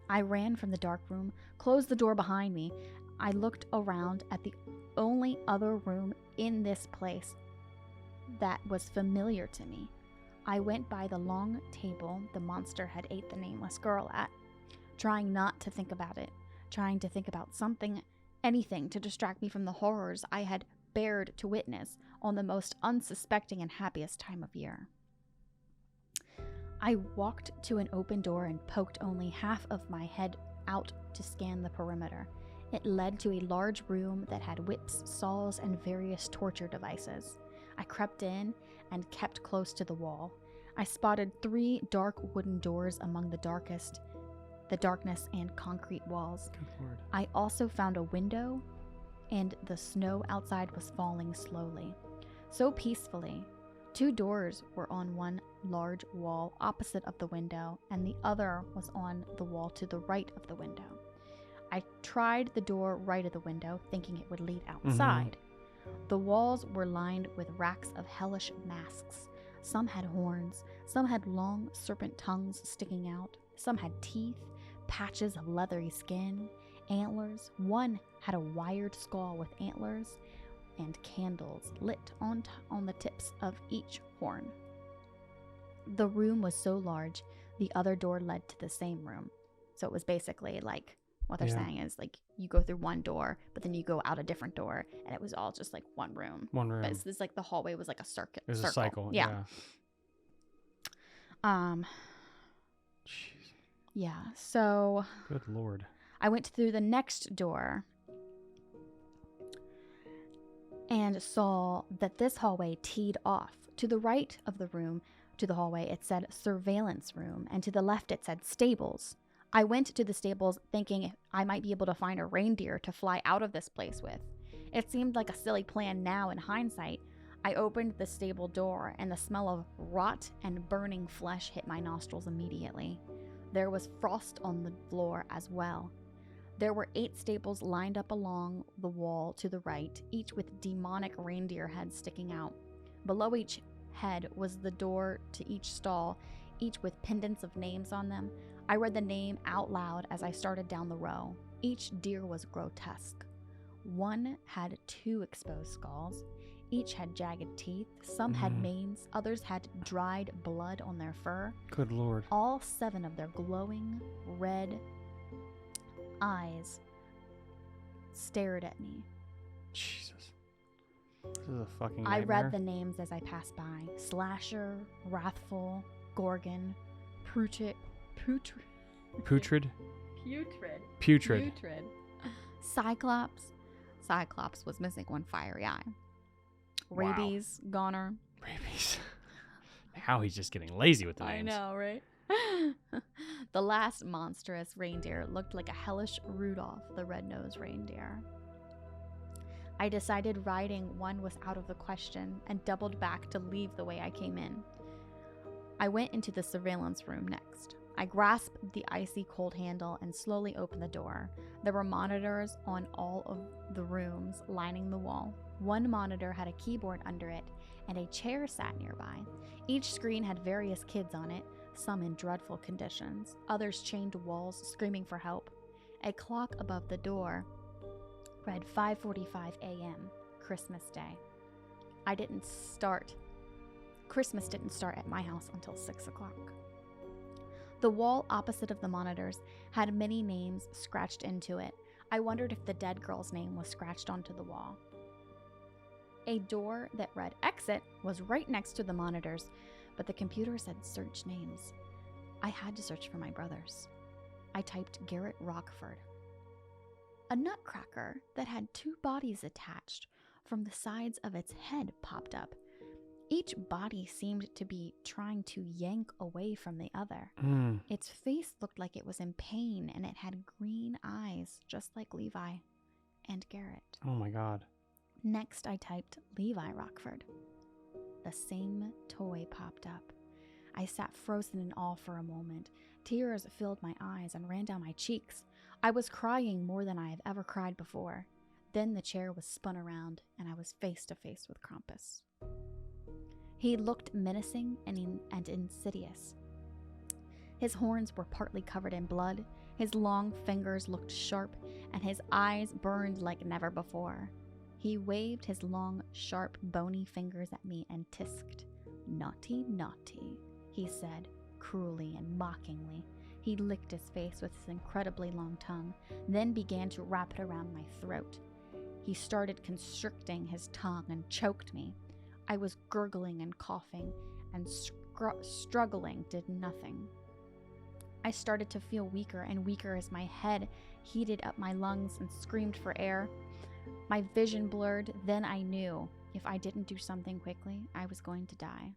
I ran from the dark room, closed the door behind me. I looked around at the only other room in this place that was familiar to me. I went by the long table the monster had ate the nameless girl at, trying not to think about it, trying to think about something, anything to distract me from the horrors I had bared to witness on the most unsuspecting and happiest time of year. I walked to an open door and poked only half of my head out to scan the perimeter. It led to a large room that had whips, saws, and various torture devices. I crept in and kept close to the wall. I spotted 3 dark wooden doors among the darkness and concrete walls. Good Lord. I also found a window, and the snow outside was falling slowly. So peacefully. 2 doors were on one large wall opposite of the window, and the other was on the wall to the right of the window. I tried the door right of the window, thinking it would lead outside. The walls were lined with racks of hellish masks. Some had horns, some had long serpent tongues sticking out, some had teeth, patches of leathery skin, antlers. One had a wired skull with antlers and candles lit on the tips of each horn. The room was so large, the other door led to the same room. So it was basically like, what they're saying is like you go through one door, but then you go out a different door, and it was all just like one room. One room. But it's like the hallway was like a circuit. It was a cycle. Yeah. Jeez. Yeah. So. Good Lord. I went through the next door and saw that this hallway teed off. To the right of the room, to the hallway, it said surveillance room, and to the left it said stables. I went to the stables thinking I might be able to find a reindeer to fly out of this place with. It seemed like a silly plan now in hindsight. I opened the stable door, and the smell of rot and burning flesh hit my nostrils immediately. There was frost on the floor as well. There were 8 stables lined up along the wall to the right, each with demonic reindeer heads sticking out. Below each head was the door to each stall, each with pendants of names on them. I read the name out loud as I started down the row. Each deer was grotesque. One had 2 exposed skulls. Each had jagged teeth. Some had manes. Others had dried blood on their fur. Good Lord. All 7 of their glowing red eyes stared at me. Jesus. This is a fucking I nightmare. read the names as I passed by. Slasher, Wrathful, Gorgon, Putrid. Putrid? Putrid. Cyclops. Cyclops was missing one fiery eye. Wow. Rabies, Goner. Rabies. Now he's just getting lazy with the names. I know, right? The last monstrous reindeer looked like a hellish Rudolph, the red-nosed reindeer. I decided riding one was out of the question and doubled back to leave the way I came in. I went into the surveillance room next. I grasped the icy cold handle and slowly opened the door. There were monitors on all of the rooms lining the wall. One monitor had a keyboard under it, and a chair sat nearby. Each screen had various kids on it, some in dreadful conditions, others chained to walls, screaming for help. A clock above the door read 5:45 a.m., Christmas Day. Christmas didn't start at my house until 6 o'clock. The wall opposite of the monitors had many names scratched into it. I wondered if the dead girl's name was scratched onto the wall. A door that read exit was right next to the monitors, but the computer said search names. I had to search for my brothers. I typed Garrett Rockford. A nutcracker that had 2 bodies attached from the sides of its head popped up. Each body seemed to be trying to yank away from the other. Its face looked like it was in pain, and it had green eyes, just like Levi and Garrett. Oh my God. Next, I typed Levi Rockford. The same toy popped up. I sat frozen in awe for a moment. Tears filled my eyes and ran down my cheeks. I was crying more than I have ever cried before. Then the chair was spun around, and I was face to face with Krampus. He looked menacing and insidious. His horns were partly covered in blood. His long fingers looked sharp, and his eyes burned like never before. He waved his long, sharp, bony fingers at me and tisked. "Naughty, naughty," he said, cruelly and mockingly. He licked his face with his incredibly long tongue, then began to wrap it around my throat. He started constricting his tongue and choked me. I was gurgling and coughing, and struggling did nothing. I started to feel weaker and weaker as my head heated up my lungs and screamed for air. My vision blurred. Then I knew if I didn't do something quickly, I was going to die.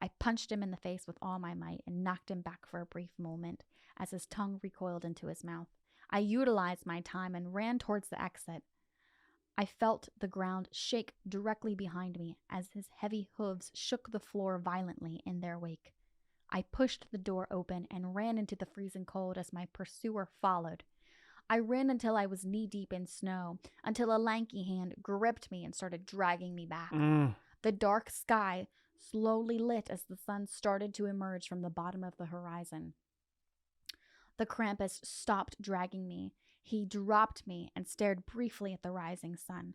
I punched him in the face with all my might and knocked him back for a brief moment as his tongue recoiled into his mouth. I utilized my time and ran towards the exit. I felt the ground shake directly behind me as his heavy hooves shook the floor violently in their wake. I pushed the door open and ran into the freezing cold as my pursuer followed. I ran until I was knee-deep in snow, until a lanky hand gripped me and started dragging me back. The dark sky slowly lit as the sun started to emerge from the bottom of the horizon. The Krampus stopped dragging me. He dropped me and stared briefly at the rising sun.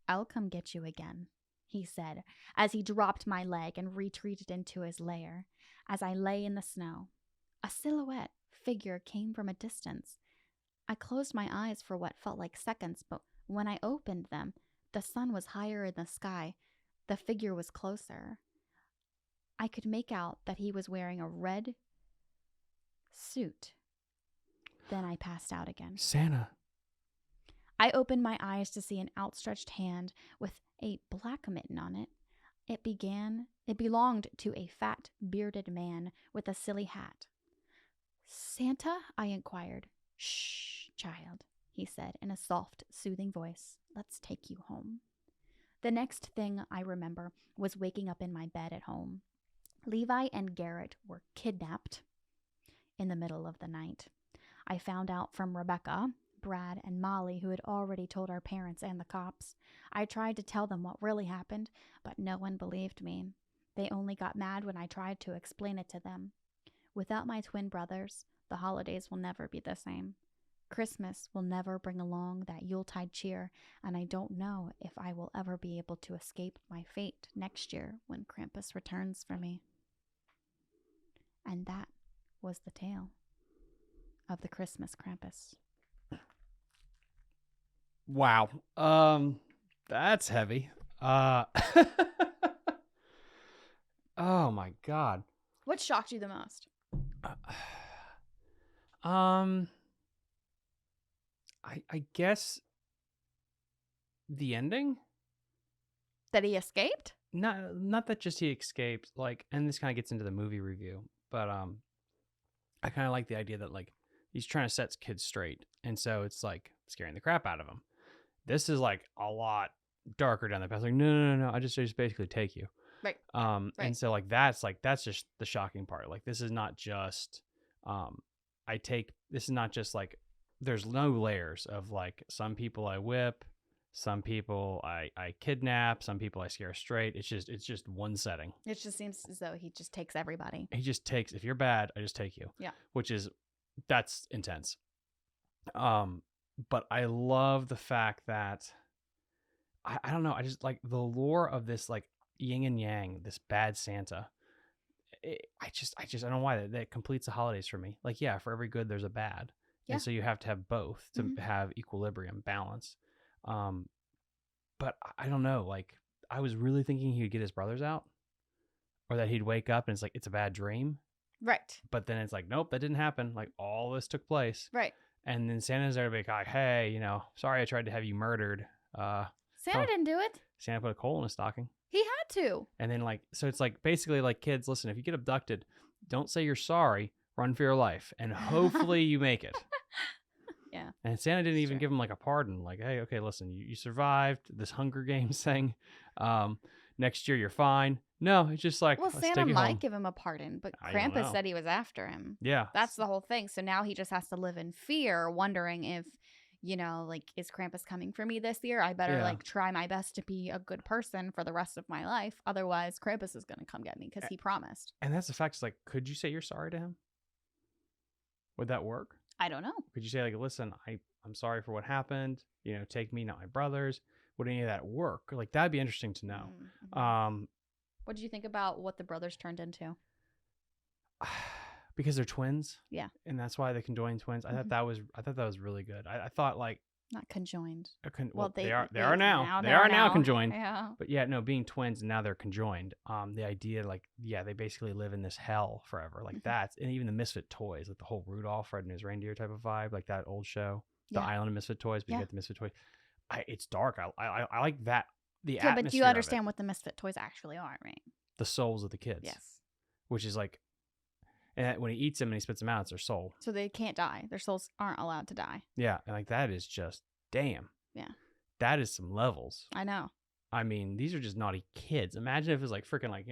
"I'll come get you again," he said, as he dropped my leg and retreated into his lair. As I lay in the snow, a silhouette figure came from a distance. I closed my eyes for what felt like seconds, but when I opened them, the sun was higher in the sky. The figure was closer. I could make out that he was wearing a red suit. Then I passed out again. Santa. I opened my eyes to see an outstretched hand with a black mitten on it. It belonged to a fat, bearded man with a silly hat. "Santa?" I inquired. "Shh, child," he said in a soft, soothing voice. "Let's take you home." The next thing I remember was waking up in my bed at home. Levi and Garrett were kidnapped in the middle of the night. I found out from Rebecca, Brad, and Molly, who had already told our parents and the cops. I tried to tell them what really happened, but no one believed me. They only got mad when I tried to explain it to them. Without my twin brothers, the holidays will never be the same. Christmas will never bring along that Yuletide cheer, and I don't know if I will ever be able to escape my fate next year when Krampus returns for me. And that was the tale of the Christmas Krampus. Wow. That's heavy. Oh my God. What shocked you the most? I guess the ending. That he escaped? Not that just he escaped, like, and this kind of gets into the movie review, but I kind of like the idea that like he's trying to set kids straight, and so it's like scaring the crap out of them. This is like a lot darker down the path. Like, no, I just basically take you. Right. And so like that's just the shocking part. Like this is not just this is not just like there's no layers of like some people I whip, some people I kidnap, some people I scare straight. It's just one setting. It just seems as though he just takes everybody. He just takes, if you're bad, I just take you. Yeah. That's intense. But I love the fact that I don't know, I just like the lore of this like yin and yang, this bad Santa. I don't know why that completes the holidays for me. Like, yeah, for every good there's a bad. Yeah. And so you have to have both to have equilibrium, balance. But I don't know, like I was really thinking he would get his brothers out, or that he'd wake up and it's like it's a bad dream. Right. But then it's like, nope, that didn't happen. Like all this took place. Right. And then Santa's there to be like, hey, sorry I tried to have you murdered. Santa didn't do it. Santa put a coal in his stocking. He had to. And then like, so it's like basically like, kids, listen, if you get abducted, don't say you're sorry, run for your life, and hopefully you make it. Yeah. And Santa didn't even give him like a pardon. Like, hey, okay, listen, you survived this Hunger Games thing. Next year you're fine. No, it's just like, well, Santa might give him a pardon, but Krampus said he was after him. Yeah. That's the whole thing. So now he just has to live in fear, wondering if, like, is Krampus coming for me this year? I better like try my best to be a good person for the rest of my life. Otherwise, Krampus is going to come get me because he promised. And that's the fact. Is like, could you say you're sorry to him? Would that work? I don't know. Could you say like, listen, I'm sorry for what happened. Take me, not my brothers. Would any of that work? Like that'd be interesting to know. Mm-hmm. What did you think about what the brothers turned into? Because they're twins. Yeah. And that's why they conjoined twins. I thought that was really good. I thought like not conjoined. Well, they are now. They are now conjoined. Yeah. But yeah, no, being twins and now they're conjoined. The idea like they basically live in this hell forever. Like that's and even the Misfit toys, like the whole Rudolph, Fred and his reindeer type of vibe, like that old show, the Island of Misfit Toys. But you get the Misfit toys. It's dark. I like that. The atmosphere. But do you understand what the Misfit toys actually are, right? The souls of the kids. Yes. Which is like, and when he eats them and he spits them out, it's their soul. So they can't die. Their souls aren't allowed to die. Yeah, and like that is just damn. Yeah. That is some levels. I know. I mean, these are just naughty kids. Imagine if it was like freaking like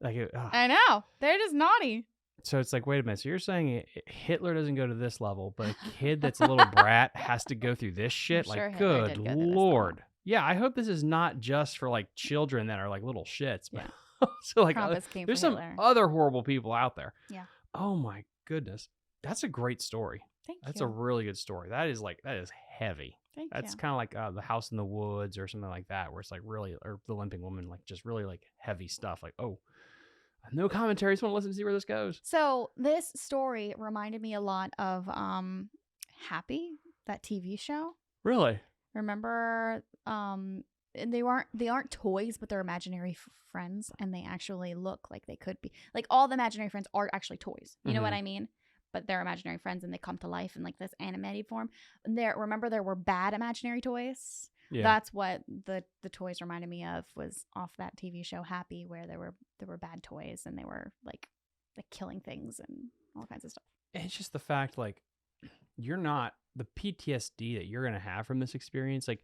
I know. They're just naughty. So it's like, wait a minute. So you're saying Hitler doesn't go to this level, but a kid that's a little brat has to go through this shit? Sure, like, Hitler good did go through this Lord. Yeah, I hope this is not just for like children that are like little shits. But so like, there's some other horrible people out there. Yeah. Oh my goodness. That's a great story. That's a really good story. That is heavy. That's kind of like The House in the Woods or something like that, where it's like really, or The Limping Woman, like just really like heavy stuff. Like, oh, no commentary. I just want to listen to see where this goes. So this story reminded me a lot of Happy, that TV show. Really? Remember, they aren't toys, but they're imaginary friends, and they actually look like they could be. Like all the imaginary friends are actually toys. You know what I mean? But they're imaginary friends, and they come to life in like this animated form. And remember there were bad imaginary toys. Yeah. That's what the toys reminded me of, was off that TV show Happy, where there were bad toys, and they were like killing things and all kinds of stuff. And it's just the fact, like, you're not the PTSD that you're gonna have from this experience. Like,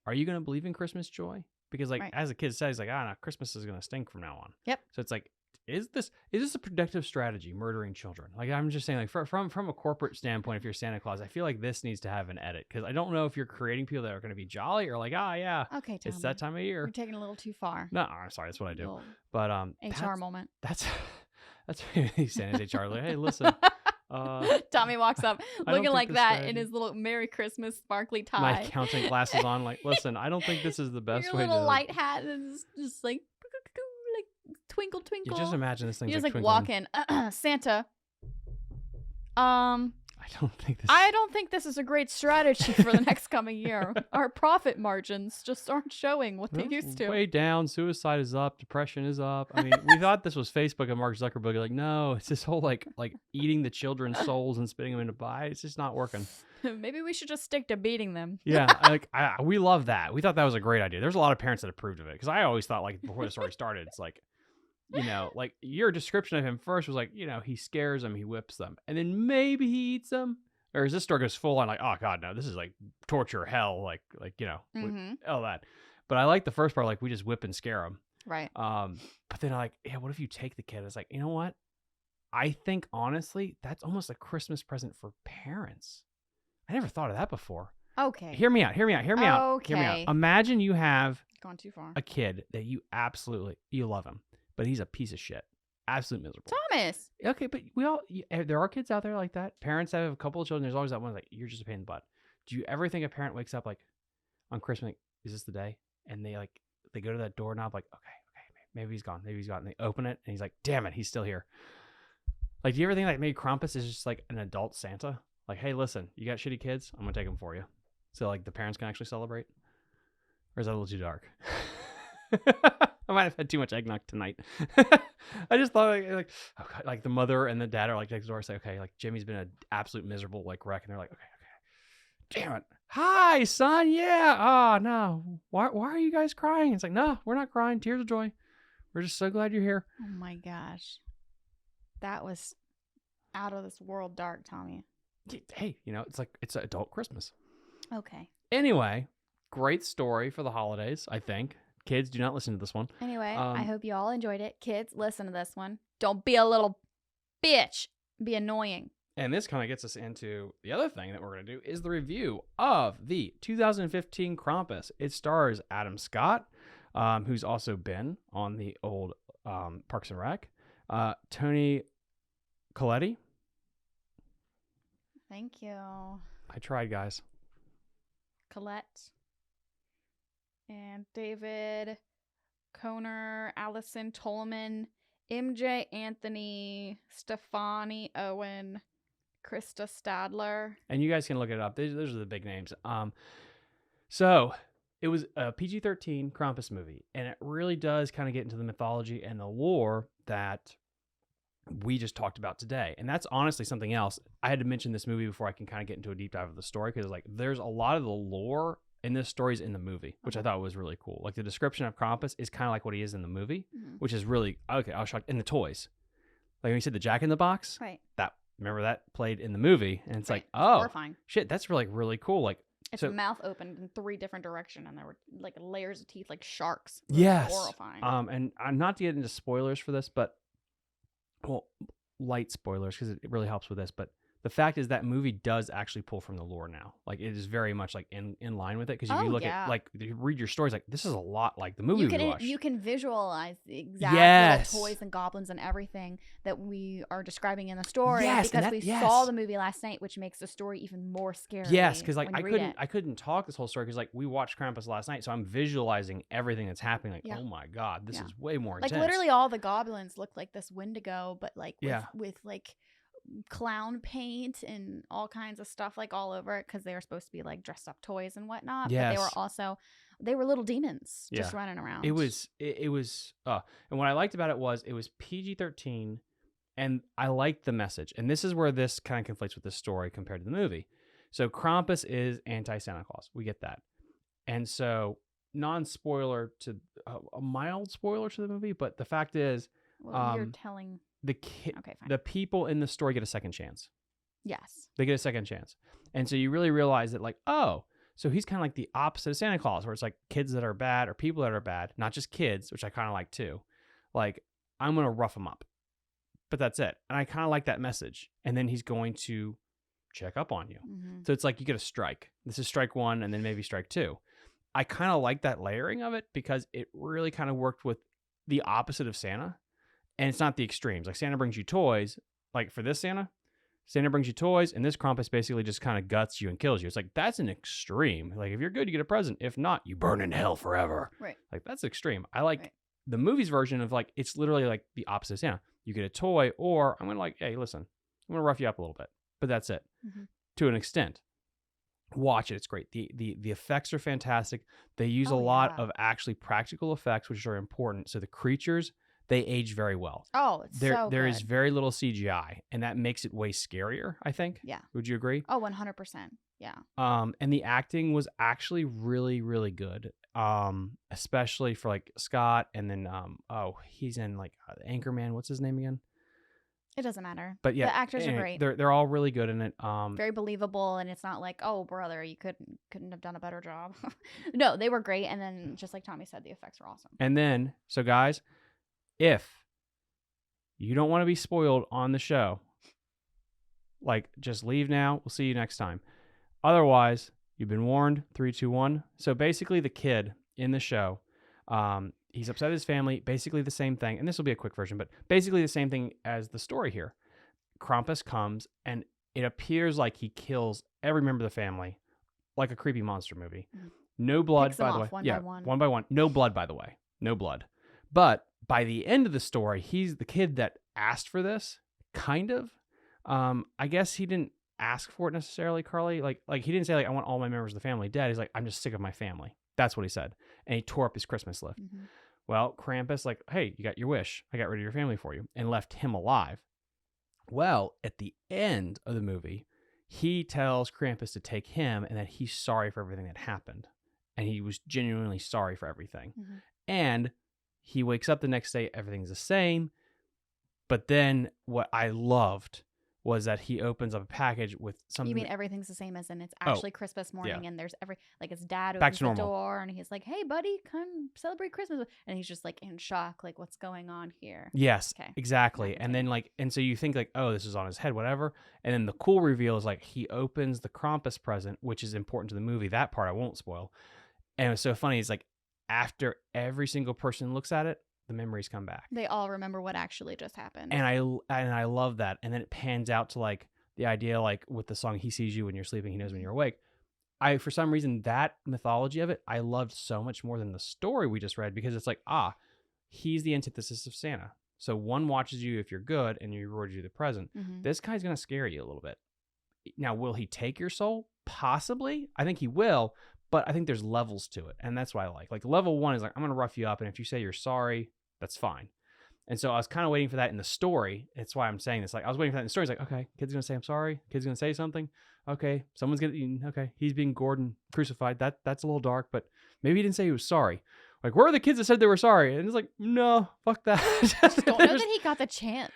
are you gonna believe in Christmas joy? Because like as a kid says, like, no, Christmas is gonna stink from now on. Yep. So it's like, is this a productive strategy, murdering children? Like, I'm just saying, like, from a corporate standpoint, if you're Santa Claus, I feel like this needs to have an edit, because I don't know if you're creating people that are going to be jolly or like, yeah, okay, Tommy, it's that time of year. You're taking it a little too far. No, I'm sorry, that's what I do. But HR moment. That's Santa's HR. Like, hey, listen. Tommy walks up looking like that in his little Merry Christmas sparkly tie, my accounting glasses on. Like, listen, I don't think this is the best your way little to light hat and just like twinkle twinkle. You just imagine this thing. You just like walk in, Santa. I don't think this is a great strategy for the next coming year. Our profit margins just aren't showing what they used to. Way down. Suicide is up. Depression is up. I mean, we thought this was Facebook and Mark Zuckerberg. Like, no, it's this whole like eating the children's souls and spitting them into pie. It's just not working. Maybe we should just stick to beating them. Yeah, we love that. We thought that was a great idea. There's a lot of parents that approved of it, because I always thought, like, before the story started, it's like, like your description of him first was like, he scares them, he whips them, and then maybe he eats them. Or as this story goes full on, like, oh god, no, this is like torture hell, like all that. But I like the first part, like, we just whip and scare them, right? But then like, what if you take the kid? It's like, you know what? I think honestly, that's almost a Christmas present for parents. I never thought of that before. Okay, hear me out. Okay, Imagine you have gone too far. A kid that you love him, but he's a piece of shit. Absolutely miserable. Thomas. Okay, but there are kids out there like that. Parents have a couple of children. There's always that one like, you're just a pain in the butt. Do you ever think a parent wakes up like on Christmas, like, is this the day? And they go to that doorknob like, okay, maybe he's gone. And they open it and he's like, damn it, he's still here. Like, do you ever think like maybe Krampus is just like an adult Santa? Like, hey, listen, you got shitty kids? I'm gonna take them for you. So like the parents can actually celebrate? Or is that a little too dark? I might have had too much eggnog tonight. I just thought like, oh God, like the mother and the dad are like next door, say, okay, like Jimmy's been an absolute miserable like wreck, and they're like, okay, damn it, hi son, yeah, oh no, why are you guys crying? It's like, no, we're not crying, tears of joy. We're just so glad you're here. Oh my gosh, that was out of this world dark, Tommy. Hey, it's an adult Christmas. Okay. Anyway, great story for the holidays, I think. Kids, do not listen to this one. Anyway, I hope you all enjoyed it. Kids, listen to this one. Don't be a little bitch. Be annoying. And this kind of gets us into the other thing that we're going to do is the review of the 2015 Krampus. It stars Adam Scott, who's also been on the old Parks and Rec. Tony Colletti. Thank you. I tried, guys. Colette and David, Coner, Allison Tolman, MJ Anthony, Stefani Owen, Krista Stadler. And you guys can look it up. Those are the big names. So it was a PG-13 Krampus movie, and it really does kind of get into the mythology and the lore that we just talked about today. And that's honestly something else. I had to mention this movie before I can kind of get into a deep dive of the story, because like there's a lot of the lore in this story is in the movie, which I thought was really cool. Like the description of Krampus is kind of like what he is in the movie, which is really okay. I was shocked. In the toys, like when you said the Jack in the Box, Right. that remember that played in the movie, and it's Right. like, It's oh horrifying. shit, that's really cool. Like Its mouth opened in 3 different directions, and there were like layers of teeth like sharks. It was yes, horrifying. and I'm not to get into spoilers for this, but well, light spoilers because it really helps with this. But the fact is that movie does actually pull from the lore now. Like it is very much like in line with it, because if you look at like you read your stories, like this is a lot like the movie we watched. You can visualize the exact little toys and goblins and everything that we are describing in the story, because we saw the movie last night, which makes the story even more scary. Yes, because like I couldn't talk this whole story because like we watched Krampus last night, so I'm visualizing everything that's happening. Like, oh my god, this is way more intense. Like literally all the goblins look like this Wendigo, but like with like clown paint and all kinds of stuff like all over it, because they were supposed to be like dressed up toys and whatnot. But they were little demons just running around. It was and what I liked about it was PG-13, and I liked the message. And this is where this kind of conflates with the story compared to the movie. So Krampus is anti-Santa Claus. We get that. And so non-spoiler to a mild spoiler to the movie, but the fact is you're telling the people in the story get a second chance. Yes. They get a second chance. And so you really realize that like, oh, so he's kind of like the opposite of Santa Claus, where it's like kids that are bad or people that are bad, not just kids, which I kind of like too. Like, I'm going to rough them up. But that's it. And I kind of like that message. And then he's going to check up on you. So it's like you get a strike. This is strike 1 and then maybe strike 2. I kind of like that layering of it because it really kind of worked with the opposite of Santa. And it's not the extremes. Like Santa brings you toys. Like for this Santa brings you toys, and this Krampus basically just kind of guts you and kills you. It's like, that's an extreme. Like if you're good, you get a present. If not, you burn in hell forever. Right. Like that's extreme. I like the movie's version of like, it's literally like the opposite of Santa. You get a toy, or I'm going to like, hey, listen, I'm going to rough you up a little bit. But that's it. To an extent. Watch it. It's great. The effects are fantastic. They use a lot of actually practical effects, which are important. So the creatures, they age very well. Oh, it's so there good. is very little CGI, and that makes it way scarier, I think. Yeah. Would you agree? Oh, 100%. Yeah. And the acting was actually really, really good. Especially for like Scott, and then he's in like Anchorman. What's his name again? It doesn't matter. But yeah, the actors are great. They're all really good in it. Very believable, and it's not like, oh brother, you couldn't have done a better job. No, they were great, and then just like Tommy said, the effects were awesome. And then, so guys, if you don't want to be spoiled on the show, like just leave now. We'll see you next time. Otherwise, you've been warned. 3, 2, 1. So basically, the kid in the show, he's upset at his family. Basically the same thing, and this will be a quick version, but basically the same thing as the story here. Krampus comes, and it appears like he kills every member of the family, like a creepy monster movie. No blood, by the way. One by one. No blood, by the way. No blood. But by the end of the story, he's the kid that asked for this, kind of. I guess he didn't ask for it necessarily, Carly. Like he didn't say like, I want all my members of the family dead. He's like, I'm just sick of my family. That's what he said. And he tore up his Christmas list. Well, Krampus like, hey, you got your wish. I got rid of your family for you, and left him alive. Well, at the end of the movie, he tells Krampus to take him, and that he's sorry for everything that happened. And he was genuinely sorry for everything. And he wakes up the next day, everything's the same. But then what I loved was that he opens up a package with something. You mean everything's the same as in it's actually Christmas morning, and there's like his dad opens the door and he's like, hey buddy, come celebrate Christmas. And he's just like in shock, like what's going on here? Yes, exactly. And then like, and so you think like, oh, this is on his head, whatever. And then the cool reveal is like, he opens the Krampus present, which is important to the movie. That part I won't spoil. And it was so funny. It's like after every single person looks at it, the memories come back. They all remember what actually just happened. And I love that. And then it pans out to like the idea like with the song "He Sees You When You're Sleeping, He Knows When You're Awake." For some reason, that mythology of it, I loved so much more than the story we just read, because it's like, he's the antithesis of Santa. So one watches you if you're good and he rewards you the present. Mm-hmm. This guy's going to scare you a little bit. Now, will he take your soul? Possibly. I think he will, but I think there's levels to it. And that's what I like. Like level 1 is like, I'm going to rough you up. And if you say you're sorry, that's fine. And so I was kind of waiting for that in the story. That's why I'm saying this. Like I was waiting for that in the story. It's like, okay, kid's going to say, I'm sorry. Kid's going to say something. Okay. Someone's going to eat. Okay. He's being gored and crucified. That's a little dark, but maybe he didn't say he was sorry. Like, where are the kids that said they were sorry? And it's like, no, fuck that. Don't know that he got the chance.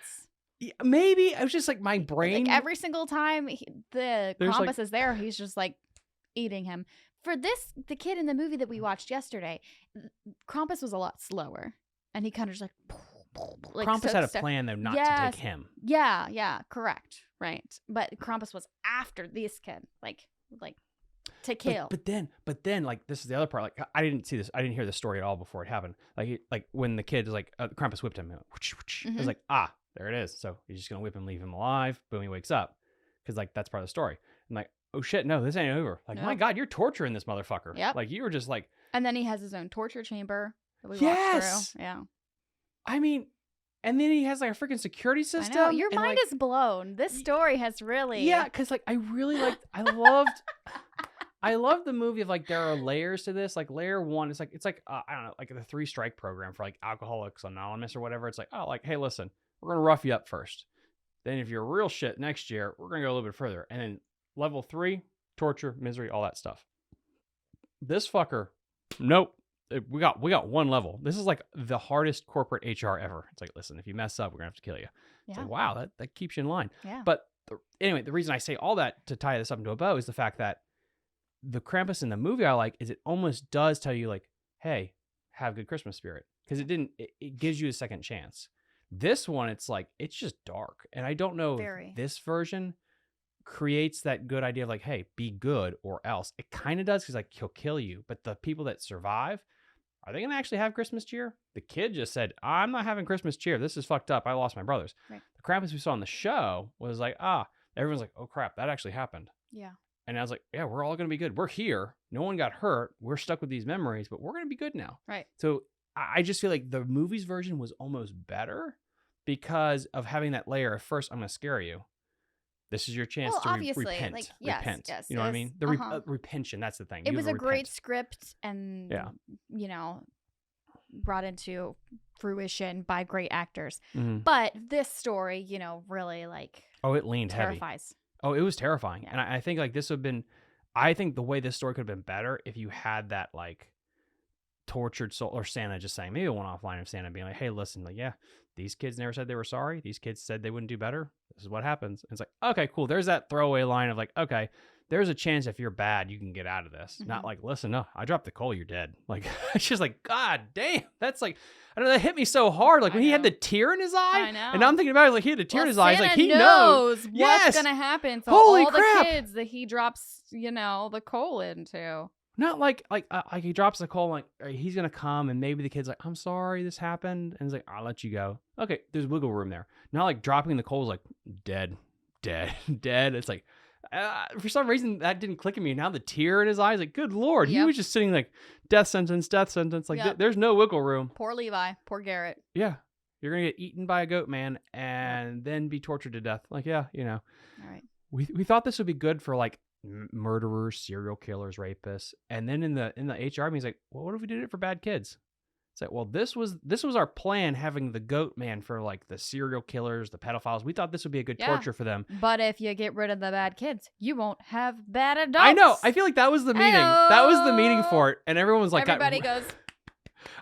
Yeah, maybe it was just like my brain. Like every single time the Krampus like, is there, he's just like eating him. For this, the kid in the movie that we watched yesterday, Krampus was a lot slower. And he kind of just like Krampus had a plan though not to take him. Yeah, correct. Right. But Krampus was after this kid, like to kill. But then like this is the other part. Like I didn't see this. I didn't hear the story at all before it happened. Like when the kid is like Krampus whipped him. I was like, there it is. So he's just gonna whip him, leave him alive. Boom, he wakes up, because like that's part of the story. I'm like, oh shit, no, this ain't over. Like, my God, you're torturing this motherfucker. Yep. Like you were just like. And then he has his own torture chamber that we watched through. Yeah. I mean, and then he has like a freaking security system. I know, your mind is blown. This story has really. Yeah, because like I really liked. I loved the movie of like there are layers to this. Like layer 1, it's like I don't know, like the 3-strike program for like Alcoholics Anonymous or whatever. It's like, oh, like, hey, listen, we're gonna rough you up first. Then if you're real shit next year, we're gonna go a little bit further. And then level 3, torture, misery, all that stuff. This fucker, nope. We got one level. This is like the hardest corporate HR ever. It's like, listen, if you mess up, we're gonna have to kill you. It's like, wow, that keeps you in line. Yeah. But anyway, the reason I say all that to tie this up into a bow is the fact that the Krampus in the movie I like is it almost does tell you like, hey, have good Christmas spirit, because it gives you a second chance. This one, it's like it's just dark, and I don't know if this version creates that good idea of like, hey, be good or else. It kind of does, because like he'll kill you, but the people that survive, are they gonna actually have Christmas cheer? The kid just said, I'm not having Christmas cheer. This is fucked up. I lost my brothers. Right. The Krampus we saw on the show was like, everyone's like, oh crap, that actually happened. Yeah. And I was like, yeah, we're all going to be good. We're here. No one got hurt. We're stuck with these memories, but we're going to be good now. Right. So I just feel like the movie's version was almost better because of having that layer of first, I'm going to scare you. This is your chance to repent. Like, yes, repent. Yes, you know what I mean? The repention, that's the thing. It was a great script and, brought into fruition by great actors. Mm-hmm. But this story, really like... Oh, it leaned terrifies. Heavy. Oh, it was terrifying. Yeah. And I think like this would have been, I think the way this story could have been better if you had that like tortured soul or Santa just saying, maybe a one-off line of Santa being like, hey, listen, like, yeah, these kids never said they were sorry. These kids said they wouldn't do better. This is what happens. And it's like, okay, cool. There's that throwaway line of like, okay, there's a chance if you're bad, you can get out of this. Mm-hmm. Not like, listen, no, I dropped the coal, you're dead. Like, it's just like, God damn. That's like, I don't know, that hit me so hard. Like when he had the tear in his eye. I know. And now I'm thinking about it, like he had a tear in his eye. It's like he knows what's yes. going to happen. So holy all crap. The kids that he drops, the coal into. Not like he drops the coal, like he's going to come and maybe the kid's like, I'm sorry this happened. And he's like, I'll let you go. Okay, there's wiggle room there. Not like dropping the coal is like dead. It's like, for some reason that didn't click at me. Now the tear in his eyes, like, good Lord, he was just sitting like death sentence. Like there's no wiggle room. Poor Levi, poor Garrett. Yeah. You're going to get eaten by a goat man and then be tortured to death. Like, yeah, All right. We thought this would be good for like murderers, serial killers, rapists. And then in the HR, he's like, well, what if we did it for bad kids? It's like, well, this was our plan, having the goat man for like the serial killers, the pedophiles. We thought this would be a good torture for them. But if you get rid of the bad kids, you won't have bad adults. I know. I feel like that was the meeting. Hello. That was the meeting for it. And everyone was like, everybody goes,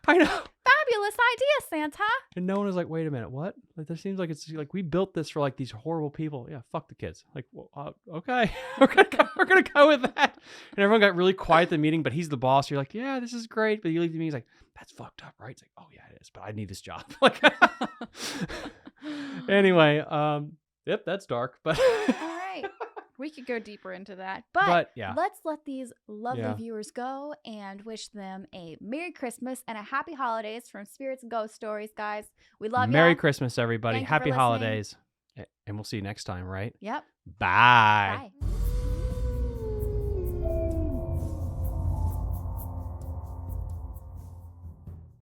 I know. Fabulous idea, Santa. And no one was like, wait a minute, what? Like, there seems like it's like we built this for like these horrible people. Yeah, fuck the kids. Like, well, okay, we're gonna go with that. And everyone got really quiet at the meeting, but he's the boss. You're like, yeah, this is great. But you leave the meeting, he's like, that's fucked up, right? It's like, oh yeah, it is. But I need this job. Like, anyway, yep, that's dark. But all right. We could go deeper into that. But yeah. Let's let these lovely viewers go and wish them a Merry Christmas and a Happy Holidays from Spirits and Ghost Stories, guys. We love you. Merry Christmas, everybody. Thank Happy you for holidays. And we'll see you next time, right? Yep. Bye. Bye.